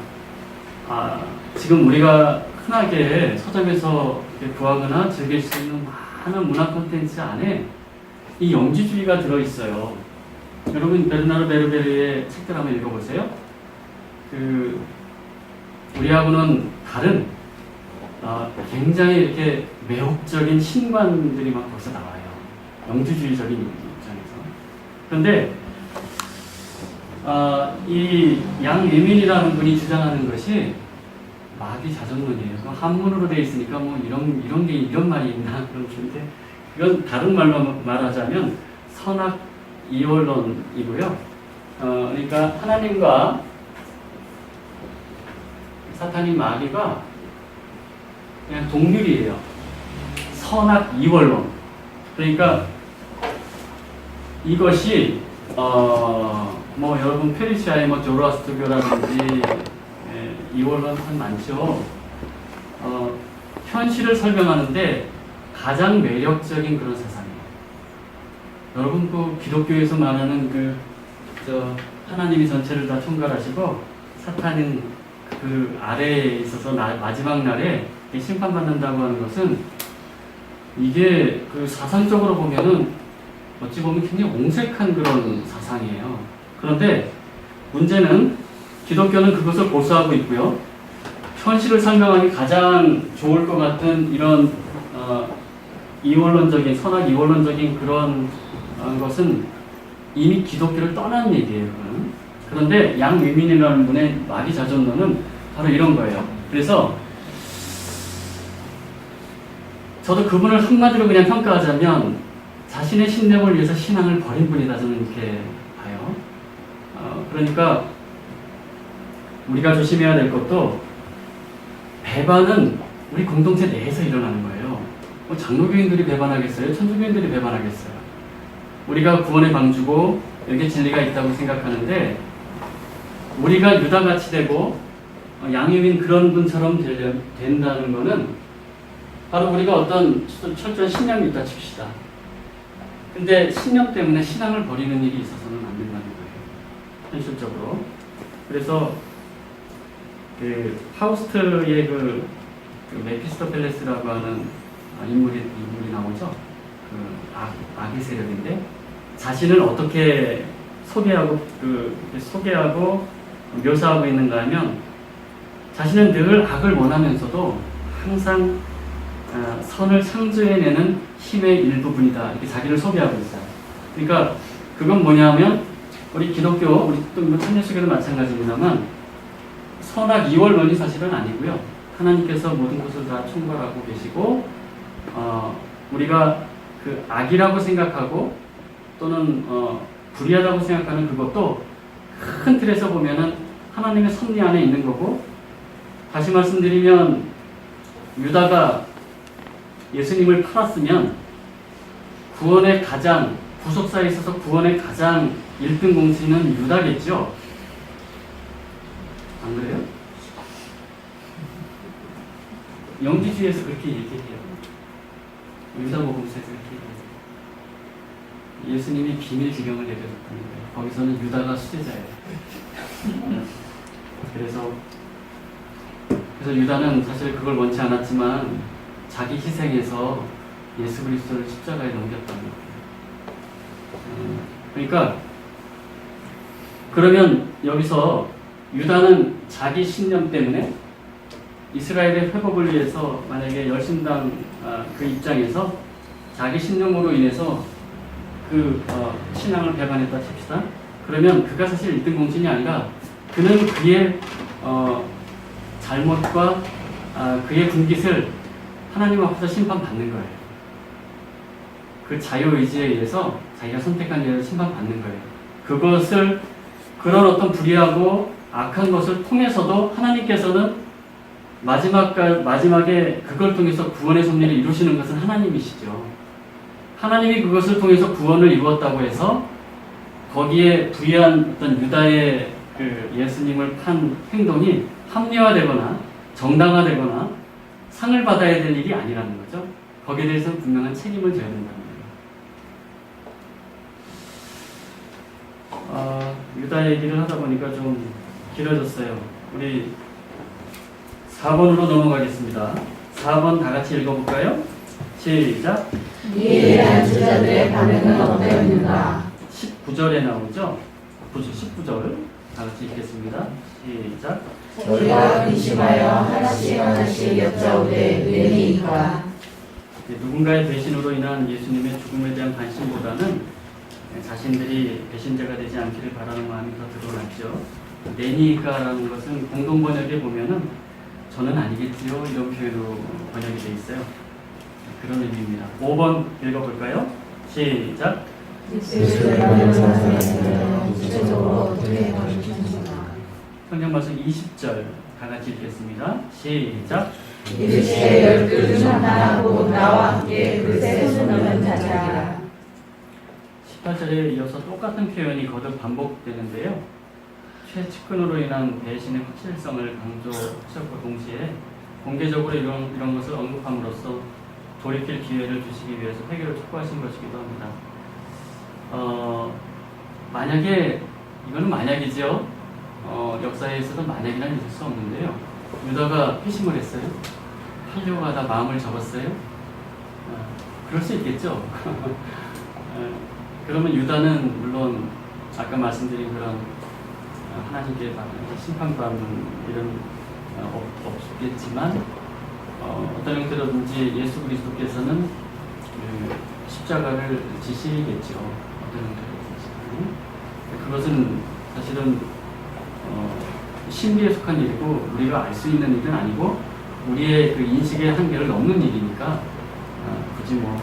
지금 우리가 흔하게 서점에서 구하거나 즐길 수 있는 많은 문화 콘텐츠 안에 이 영주주의가 들어있어요. 여러분 베르나르 베르베르의 책들 한번 읽어보세요. 우리하고는 다른 굉장히 이렇게 매혹적인 신관들이 막 벌써 나와요. 영주주의적인 입장에서. 그런데 이 양예민이라는 분이 주장하는 것이 마귀 자전론이에요. 한문으로 되어 있으니까 뭐 이런 말이 있나 그런데 이건 다른 말로 말하자면 선악 이원론이고요. 그러니까 하나님과 사탄인 마귀가 그냥 동률이에요. 선악 이원론. 그러니까 이것이 뭐 여러분 페르시아의 뭐 조로아스터교라든지 이원론 참 많죠. 현실을 설명하는데 가장 매력적인 그런 사상이에요. 여러분 그 기독교에서 말하는 하나님이 전체를 다 총괄하시고 사탄은 그 아래에 있어서 마지막 날에 심판받는다고 하는 것은 이게 그 사상적으로 보면은 어찌 보면 굉장히 옹색한 그런 사상이에요. 그런데 문제는 기독교는 그것을 고수하고 있고요. 현실을 설명하기 가장 좋을 것 같은 이런 이원론적인 선악 이원론적인 그런 것은 이미 기독교를 떠난 얘기예요. 그런데 양위민이라는 분의 마귀 자전론은 바로 이런 거예요. 그래서 저도 그분을 한마디로 그냥 평가하자면 자신의 신념을 위해서 신앙을 버린 분이다 저는 이렇게 봐요. 그러니까 우리가 조심해야 될 것도 배반은 우리 공동체 내에서 일어나는 거예요. 뭐 장로교인들이 배반하겠어요? 천주교인들이 배반하겠어요? 우리가 구원의 방주고 여기에 진리가 있다고 생각하는데 우리가 유다같이 되고 양유민 그런 분처럼 된다는 거는 바로 우리가 어떤 철저한 신념이 있다 칩시다. 근데 신념 때문에 신앙을 버리는 일이 있어서는 안 된다는 거예요. 현실적으로. 그래서 파우스트의 메피스토펠레스라고 하는 인물이 나오죠. 악의 세력인데 자신을 어떻게 소개하고 묘사하고 있는가 하면 자신은 늘 악을 원하면서도 항상 선을 창조해내는 힘의 일부분이다. 이렇게 자기를 소개하고 있어요. 그러니까 그건 뭐냐면 우리 기독교, 우리 또 참여수교도 마찬가지입니다만 선악 이월론이 사실은 아니고요. 하나님께서 모든 것을 다 총괄하고 계시고 우리가 그 악이라고 생각하고 또는 불의하다고 생각하는 그것도 큰 틀에서 보면은 하나님의 섭리 안에 있는 거고, 다시 말씀드리면 유다가 예수님을 팔았으면 구원의 가장, 구속사에 있어서 구원의 가장 1등 공신은 유다겠죠. 안 그래요? 영지주의에서 그렇게 얘기해요. 유다복음서에서 그렇게 얘기해요. 예수님이 비밀 지경을 내려줬다는 거예요. 거기서는 유다가 수제자예요. 그래서 유다는 사실 그걸 원치 않았지만 자기 희생에서 예수 그리스도를 십자가에 넘겼다는 거예요. 그러니까 그러면 여기서 유다는 자기 신념 때문에 이스라엘의 회복을 위해서 만약에 열심당 그 입장에서 자기 신념으로 인해서 그 신앙을 배반했다 칩시다. 그러면 그가 사실 1등 공신이 아니라 그는 그의 잘못과 그의 분깃을 하나님 앞에서 심판받는 거예요. 그 자유의지에 의해서 자기가 선택한 일을 심판받는 거예요. 그것을, 그런 어떤 불의하고 악한 것을 통해서도 하나님께서는 마지막에 그걸 통해서 구원의 섭리를 이루시는 것은 하나님이시죠. 하나님이 그것을 통해서 구원을 이루었다고 해서 거기에 불의한 어떤 유다의 그 예수님을 판 행동이 합리화되거나 정당화되거나 상을 받아야 될 일이 아니라는 거죠. 거기에 대해서는 분명한 책임을 져야 된다는 거예요. 유다 얘기를 하다 보니까 좀 길어졌어요. 우리 4번으로 넘어가겠습니다. 4번 다 같이 읽어볼까요? 시작. 이에 대한 제자들의 반응은 어떠했는가? 19절에 나오죠? 19절 다 같이 읽겠습니다. 시작. 저희가 근심하여 하나씩 여짜오되 의리이까? 누군가의 배신으로 인한 예수님의 죽음에 대한 관심보다는 자신들이 배신자가 되지 않기를 바라는 마음이 더 드러났죠. 내니까라는 것은 공동 번역에 보면은 저는 아니겠지요 이런 표현으로 번역이 되어 있어요. 그런 의미입니다. 5번 읽어볼까요? 시작. 성경 말씀 20절 다 같이 읽겠습니다. 시작. 이르시되 12 중 하나 곧 나와 함께 그새 손을 자자라. 18절에 이어서 똑같은 표현이 거듭 반복되는데요. 최측근으로 인한 배신의 확실성을 강조하셨고 동시에 공개적으로 이런 것을 언급함으로써 돌이킬 기회를 주시기 위해서 회개를 촉구하신 것이기도 합니다. 만약에 이거는 만약이죠. 역사에 있어서 만약이란 있을 수 없는데요. 유다가 회심을 했어요. 하려고 하다 마음을 접었어요. 그럴 수 있겠죠. 그러면 유다는 물론 아까 말씀드린 그런 하나님께 심판받는 일은 없겠지만 어떤 형태로든지 예수 그리스도께서는 그 십자가를 지시겠죠. 어떤 형태로든지. 그것은 사실은 신비에 속한 일이고 우리가 알 수 있는 일은 아니고 우리의 그 인식의 한계를 넘는 일이니까 굳이 뭐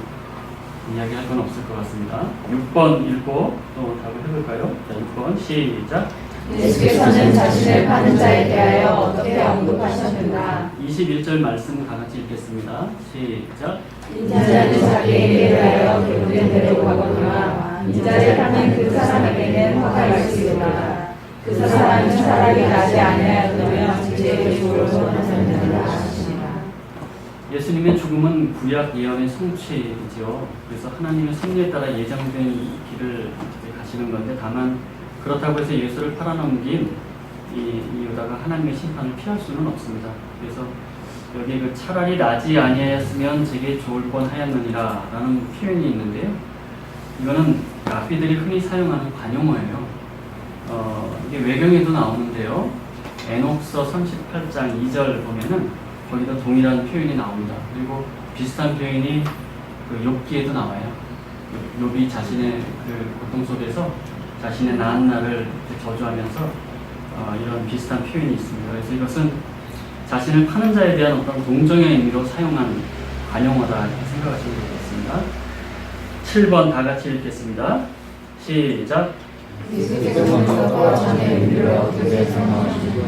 이야기할 건 없을 것 같습니다. 6번 읽고 또 답을 해볼까요? 자, 6번 시작. 예수께서는 자신을 파는 자에 대하여 어떻게 언급하셨는가? 21절 말씀 다 같이 읽겠습니다. 시작. 인자는 자기에게 대하여 계획된 대로 가거니와 인자를 파는 그 사람에게는 화가 있으리로다. 그 사람은 차라리 나지 아니하였다면 죄의 죽음을 선하였느니라 하시니라. 예수님의 죽음은 구약 예언의 성취이죠. 그래서 하나님의 섭리에 따라 예정된 길을 가시는 건데 다만 그렇다고 해서 예수를 팔아넘긴 이 유다가 하나님의 심판을 피할 수는 없습니다. 그래서 여기 그 차라리 나지 아니하였으면 제게 좋을 뻔하였느니라 라는 표현이 있는데요. 이거는 랍비들이 흔히 사용하는 관용어예요. 이게 외경에도 나오는데요. 에녹서 38장 2절 보면은 거기다 동일한 표현이 나옵니다. 그리고 비슷한 표현이 그 욥기에도 나와요. 욥이 자신의 그 고통 속에서 자신의 나은 날을 이렇게 저주하면서 이런 비슷한 표현이 있습니다. 그래서 이것은 자신을 파는 자에 대한 어떤 동정의 의미로 사용한 관용어다 이렇게 생각하시면 되겠습니다. 7번 다 같이 읽겠습니다. 시작. 예수께서 자신의 의미를 어떻게 설명하시나.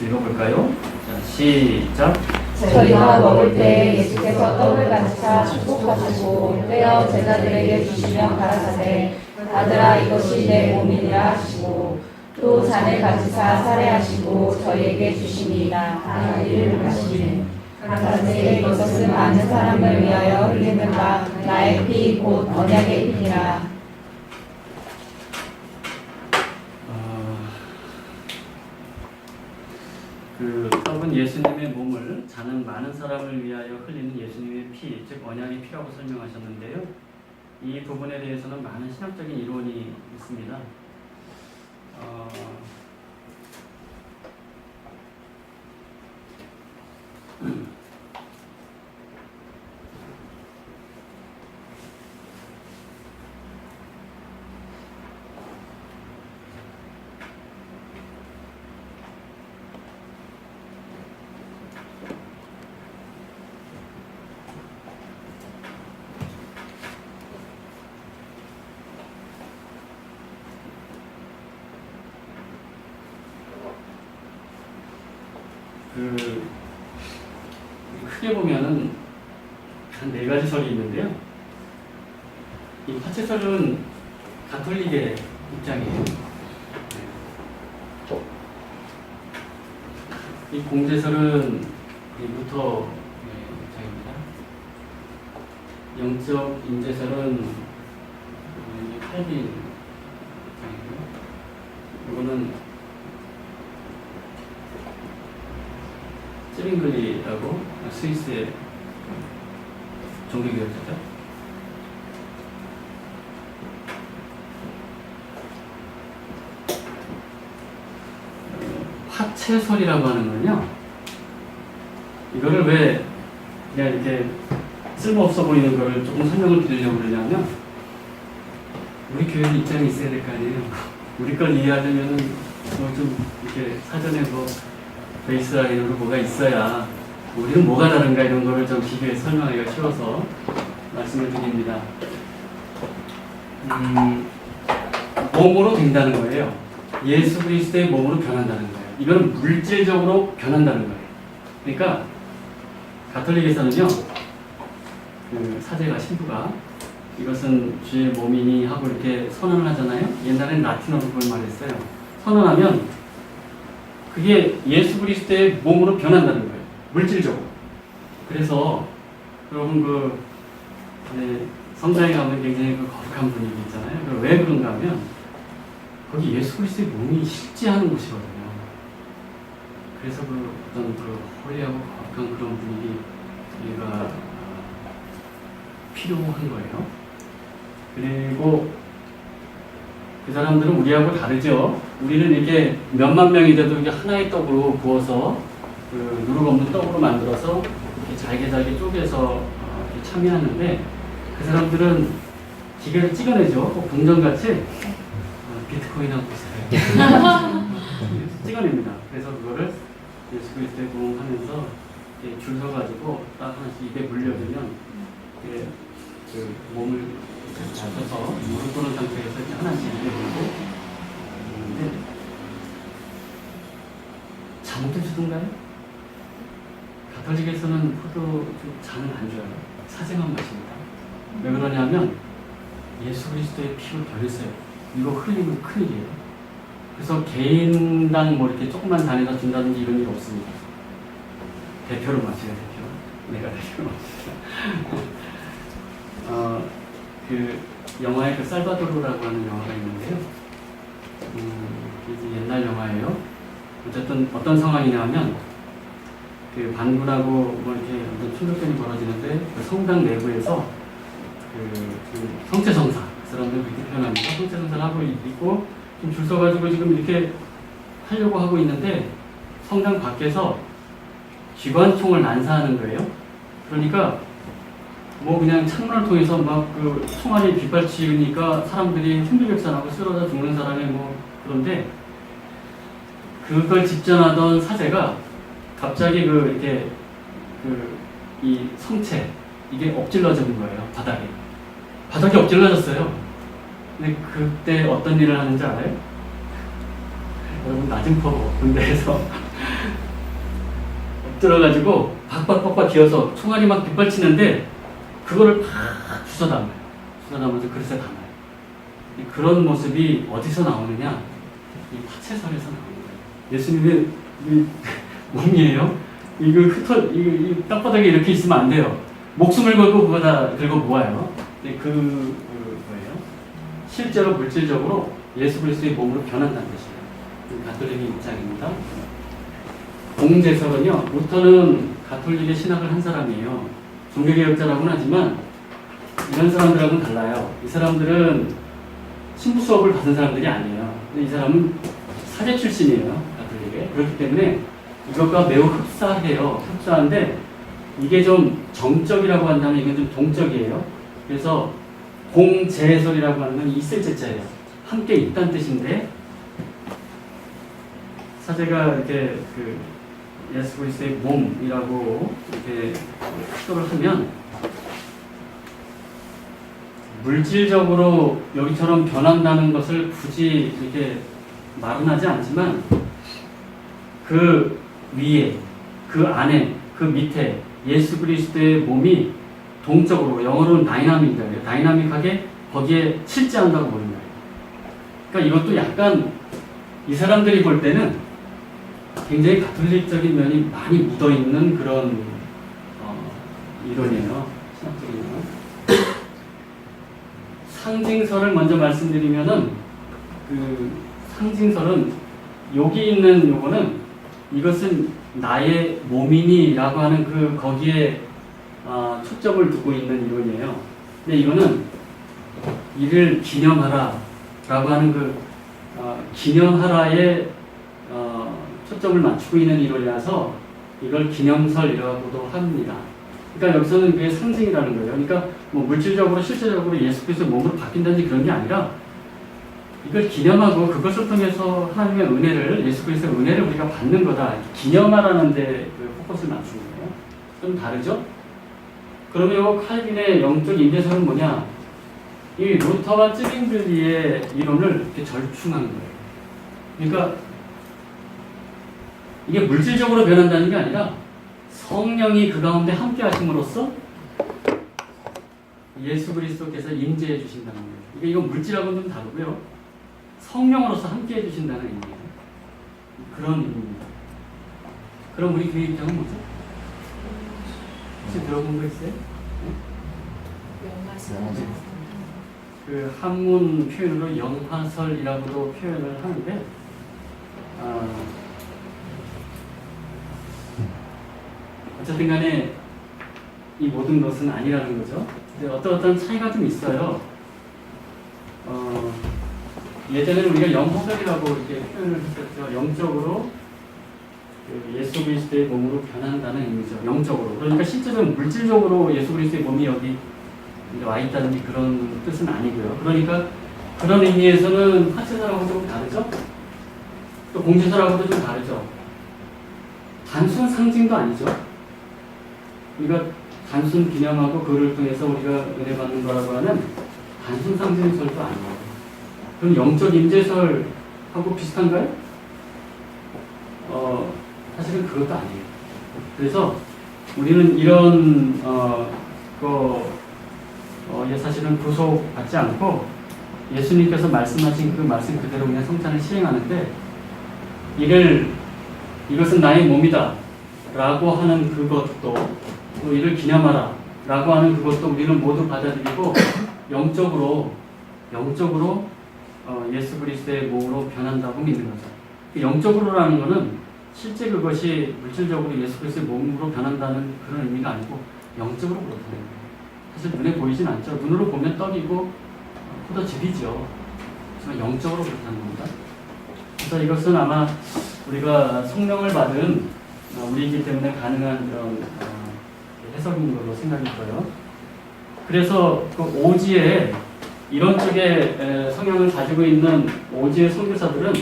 읽어볼까요? 자, 시작. 저희가 먹을 때 예수께서 떡을 가지사 축복하시고 떼어 제자들에게 주시며 가라사대 아들아 이것이 내 몸이니라 하시고 또 잔을 가지사 살해하시고 저희에게 주시니이다 다 이를 하시네. 가라사대 이것은 많은 사람을 위하여 흘리는 바 나의 피 곧 언약의 피니라. 그 떡은 예수님의 몸을, 잔은 많은 사람을 위하여 흘리는 예수님의 피, 즉 언약의 피라고 설명하셨는데요. 이 부분에 대해서는 많은 신학적인 이론이 있습니다. 크게 보면은 한 4가지 설이 있는데요. 이 파체설은 가톨릭의 입장이에요. 이 공제설은 루터 입장입니다. 영적 인재설은 칼빈 입장이고요. 이거는 쯔빙글리라고 스위스의 종교개혁자죠. 화채설이라고 하는 건요, 이거를 왜 그냥 이렇게 쓸모없어 보이는 거를 조금 설명을 드리려고 그러냐면, 우리 교회 입장이 있어야 될 거 아니에요. 우리 걸 이해하려면은 뭐 좀 이렇게 사전에 뭐 베이스라인으로 뭐가 있어야 우리는 뭐가 다른가 이런 거를 좀 비교해서 설명하기가 쉬워서 말씀을 드립니다. 몸으로 된다는 거예요. 예수 그리스도의 몸으로 변한다는 거예요. 이거는 물질적으로 변한다는 거예요. 그러니까 가톨릭에서는요, 그 사제가 신부가 이것은 주의 몸이니 하고 이렇게 선언을 하잖아요. 옛날엔 라틴어로 그걸 말했어요. 선언하면 그게 예수 그리스도의 몸으로 변한다는 거예요. 물질적으로. 그래서 여러분 성당에 가면 굉장히 거룩한 분위기 있잖아요. 왜 그런가 하면 거기 예수 그리스도의 몸이 실제하는 곳이거든요. 그래서 어떤 호리하고 거룩한 그런 분위기가 필요한 거예요. 그리고 그 사람들은 우리하고 다르죠. 우리는 이렇게 몇만 명이 돼도 이게 하나의 떡으로 구워서 누룩 없는 떡으로 만들어서 이렇게 잘게 쪼개서 이렇게 참여하는데, 그 사람들은 기계를 찍어내죠. 궁전같이 비트코인하고 비슷해요. 찍어냅니다. 그래서 그거를 예수 그리스도에 부응하면서 줄 서가지고 딱 하나씩 입에 물려주면 그 몸을 잡아서 무릎 꿇은 상태에서 이렇게 하나씩 입에 물고 있는데, 잔도 주던가요? 가톨릭에서는 포도 잔은 안 줘요. 사제만 마십니다. 왜 그러냐면 예수 그리스도의 피로 변했어요. 이거 흘리면 큰일이에요. 그래서 개인당 뭐 이렇게 조그만 잔에다 준다든지 이런 일 없습니다. 대표로 마셔요, 대표. 내가 대표로 마셔요. 그 영화에 그 살바도르라고 하는 영화가 있는데요. 이제 옛날 영화예요. 어쨌든 어떤 상황이냐면 그 반군하고 뭐 이렇게 어떤 충돌점이 벌어지는데 그 성당 내부에서 그 성체성사, 그 사람들 그렇게 표현합니다. 성체성사를 하고 있고 좀 줄 서가지고 지금 이렇게 하려고 하고 있는데 성당 밖에서 기관총을 난사하는 거예요. 그러니까 뭐 그냥 창문을 통해서 막 그 총알이 빗발치니까 사람들이 힘들격산하고 쓰러져 죽는 사람이 뭐 그런데 그걸 집전하던 사제가 갑자기 그 이렇게 그 이 성체 이게 엎질러지는 거예요. 바닥에 엎질러졌어요. 근데 그때 어떤 일을 하는지 알아요? 여러분 낮은 퍼고 군대에서 엎드려가지고 박박박박 기어서 총알이 막 빗발치는데 그거를 팍 주워 담아요. 주워 담아서 그릇에 담아요. 그런 모습이 어디서 나오느냐? 이 파채설에서 나오는 거예요. 예수님의 이 몸이에요. 이거 이 땅바닥에 이렇게 있으면 안 돼요. 목숨을 걸고 그거 다 들고 모아요. 근데 그거예요. 실제로 물질적으로 예수 그리스도의 몸으로 변한다는 것이에요. 가톨릭의 입장입니다. 공제설은요, 루터는 가톨릭의 신학을 한 사람이에요. 종교개혁자라고는 하지만 이런 사람들하고는 달라요. 이 사람들은 신부 수업을 받은 사람들이 아니에요. 근데 이 사람은 사제 출신이에요. 가톨릭에. 그렇기 때문에 이것과 매우 흡사해요. 흡사한데 이게 좀 정적이라고 한다면 이건 좀 동적이에요. 그래서 공제설이라고 하는 건 있을 제자예요. 함께 있다는 뜻인데 사제가 이렇게 그 예수 그리스도의 몸이라고 이렇게 표현을 하면 물질적으로 여기처럼 변한다는 것을 굳이 이렇게 말은 하지 않지만 그 위에, 그 안에, 그 밑에 예수 그리스도의 몸이 동적으로 영어로는 다이나믹이에요. 다이나믹하게 거기에 실제한다고 보는 거예요. 그러니까 이것도 약간 이 사람들이 볼 때는 굉장히 가톨릭적인 면이 많이 묻어있는 그런 이론이에요. 신학적인 상징설을 먼저 말씀드리면은 그 상징설은 여기 있는 요거는 이것은 나의 몸이니라고 하는 그 거기에 초점을 두고 있는 이론이에요. 근데 이거는 이를 기념하라라고 하는 그 기념하라에 초점을 맞추고 있는 이론이라서 이걸 기념설이라고도 합니다. 그러니까 여기서는 그게 상징이라는 거예요. 그러니까 뭐 물질적으로 실제적으로 예수 그리스도의 몸으로 바뀐다든지 그런 게 아니라 이걸 기념하고 그것을 통해서 하나님의 은혜를, 예수 그리스도의 은혜를 우리가 받는 거다. 기념하라는 데 그 포커스를 맞추는 거예요. 좀 다르죠? 그러면 칼빈의 영적 임재설은 뭐냐? 이 루터와 쯔빙글리의 이론을 이렇게 절충한 거예요. 그러니까 이게 물질적으로 변한다는 게 아니라 성령이 그 가운데 함께 하심으로써 예수 그리스도께서 임재해 주신다는 거예요. 그러니까 이건 물질하고는 좀 다르고요. 성령으로서 함께 해주신다는 의미예요. 그런 의미입니다. 그럼 우리 교회 입장은 뭐죠? 혹시 들어본 거 있어요? 그 한문 표현으로 영화설이라고도 표현을 하는데 어쨌든 간에 이 모든 것은 아니라는 거죠. 근데 어떤 차이가 좀 있어요. 예전에는 우리가 영화설이라고 이렇게 표현을 했었죠. 영적으로 예수 그리스도의 몸으로 변한다는 의미죠. 영적으로. 그러니까 실제로 물질적으로 예수 그리스도의 몸이 여기 와 있다는 그런 뜻은 아니고요. 그러니까 그런 의미에서는 화채설하고도 좀 다르죠. 또 공제설하고도 좀 다르죠. 단순 상징도 아니죠. 우리가 단순 기념하고 그를 통해서 우리가 은혜 받는 거라고 하는 단순 상징설도 아니에요. 그럼 영적 임재설하고 비슷한가요? 사실은 그것도 아니에요. 그래서 우리는 이런 사실은 구속받지 않고 예수님께서 말씀하신 그 말씀 그대로 그냥 성찬을 시행하는데 이것은 나의 몸이다 라고 하는 그것도 또 이를 기념하라 라고 하는 그것도 우리는 모두 받아들이고 영적으로 예수 그리스도의 몸으로 변한다고 믿는 거죠. 영적으로라는 것은 실제 그것이 물질적으로 예수 그리스도의 몸으로 변한다는 그런 의미가 아니고 영적으로 그렇다는 거예요. 사실 눈에 보이진 않죠. 눈으로 보면 떡이고 포도즙이죠. 하지만 영적으로 그렇다는 겁니다. 그래서 이것은 아마 우리가 성령을 받은 우리이기 때문에 가능한 그런 해석인 걸로 생각이 들어요. 그래서 그 오지에 이런 쪽의 성향을 가지고 있는 오지의 선교사들은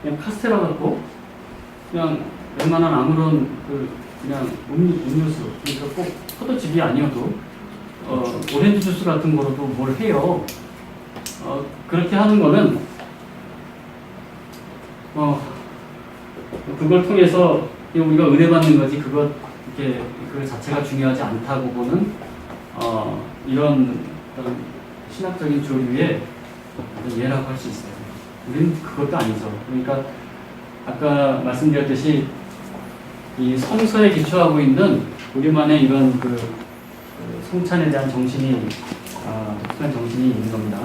그냥 카스테라 갖고 그냥 웬만한 아무런 그냥 음료수, 그러니까 꼭 포도즙이 아니어도 오렌지 주스 같은 거로도 뭘 해요. 그렇게 하는 거는 그걸 통해서 우리가 은혜 받는 거지 이렇게 그 자체가 중요하지 않다고 보는 이런 어떤 신학적인 조류의 예라고 할 수 있어요. 우리는 그것도 아니죠. 그러니까 아까 말씀드렸듯이 이 성서에 기초하고 있는 우리만의 이런 그 성찬에 대한 정신이 독특한 정신이 있는 겁니다.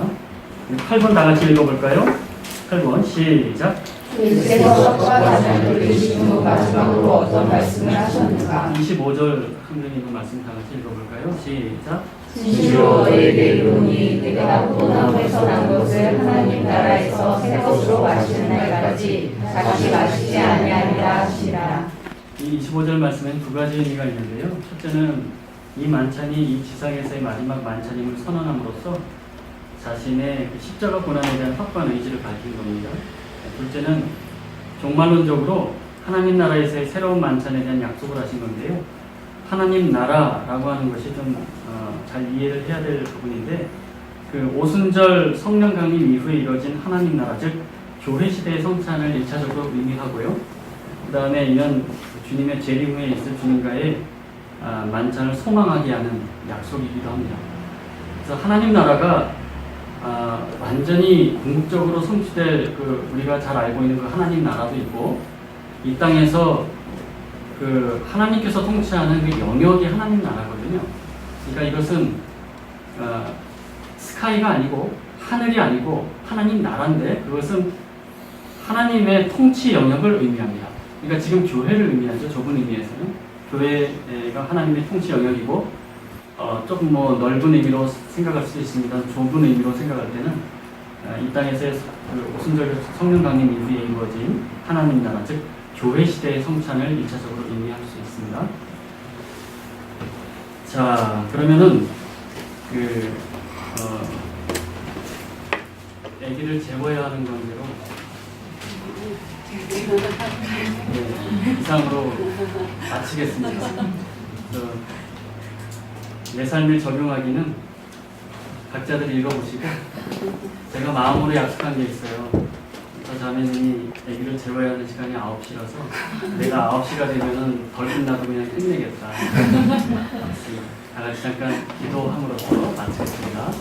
8번 다 같이 읽어볼까요? 8번 시작. 예수께서 떡과 잔을 돌리신 후 마지막으로 어떤 말씀을 하셨는가? 25절 선생님 말씀 다 같이 읽어볼까요? 시작. 진실로 너희에게 이르노니 내가 포도나무에서 난 것을 하나님 나라에서 새 것으로 마시는 날까지 다시 마시지 아니하리라 하시라. 이 25절 말씀엔 두 가지 의미가 있는데요. 첫째는 이 만찬이 이 지상에서의 마지막 만찬임을 선언함으로써 자신의 그 십자가 고난에 대한 확고한 의지를 밝힌 겁니다. 둘째는 종말론적으로 하나님 나라에서의 새로운 만찬에 대한 약속을 하신 건데요. 하나님 나라라고 하는 것이 좀 잘 이해를 해야 될 부분인데 그 오순절 성령 강림 이후에 이뤄진 하나님 나라, 즉 교회 시대의 성찬을 1차적으로 의미하고요. 그 다음에 이는 주님의 재림 후에 있을 주님과의 만찬을 소망하게 하는 약속이기도 합니다. 그래서 하나님 나라가 완전히 궁극적으로 성취될 우리가 잘 알고 있는 그 하나님 나라도 있고, 이 땅에서 그 하나님께서 통치하는 그 영역이 하나님 나라거든요. 그러니까 이것은 스카이가 아니고 하늘이 아니고 하나님 나라인데, 그것은 하나님의 통치 영역을 의미합니다. 그러니까 지금 교회를 의미하죠. 좁은 의미에서는 교회가 하나님의 통치 영역이고, 조금 넓은 의미로 생각할 수도 있습니다. 좁은 의미로 생각할 때는 이 땅에서의 오순절 성령 강림 이후에 이루어진 하나님 나라, 즉 교회 시대의 성찬을 1차적으로 의미할 수 있습니다. 자, 그러면은 아기를 재워야 하는 관계로 이상으로 마치겠습니다. 내 삶에 적용하기는 각자들이 읽어보시고, 제가 마음으로 약속한 게 있어요. 저 자매님이 아기를 재워야 하는 시간이 9시라서 내가 9시가 되면은 덜 끝나도 그냥 끝내겠다. 다 같이 잠깐 기도함으로써 마치겠습니다.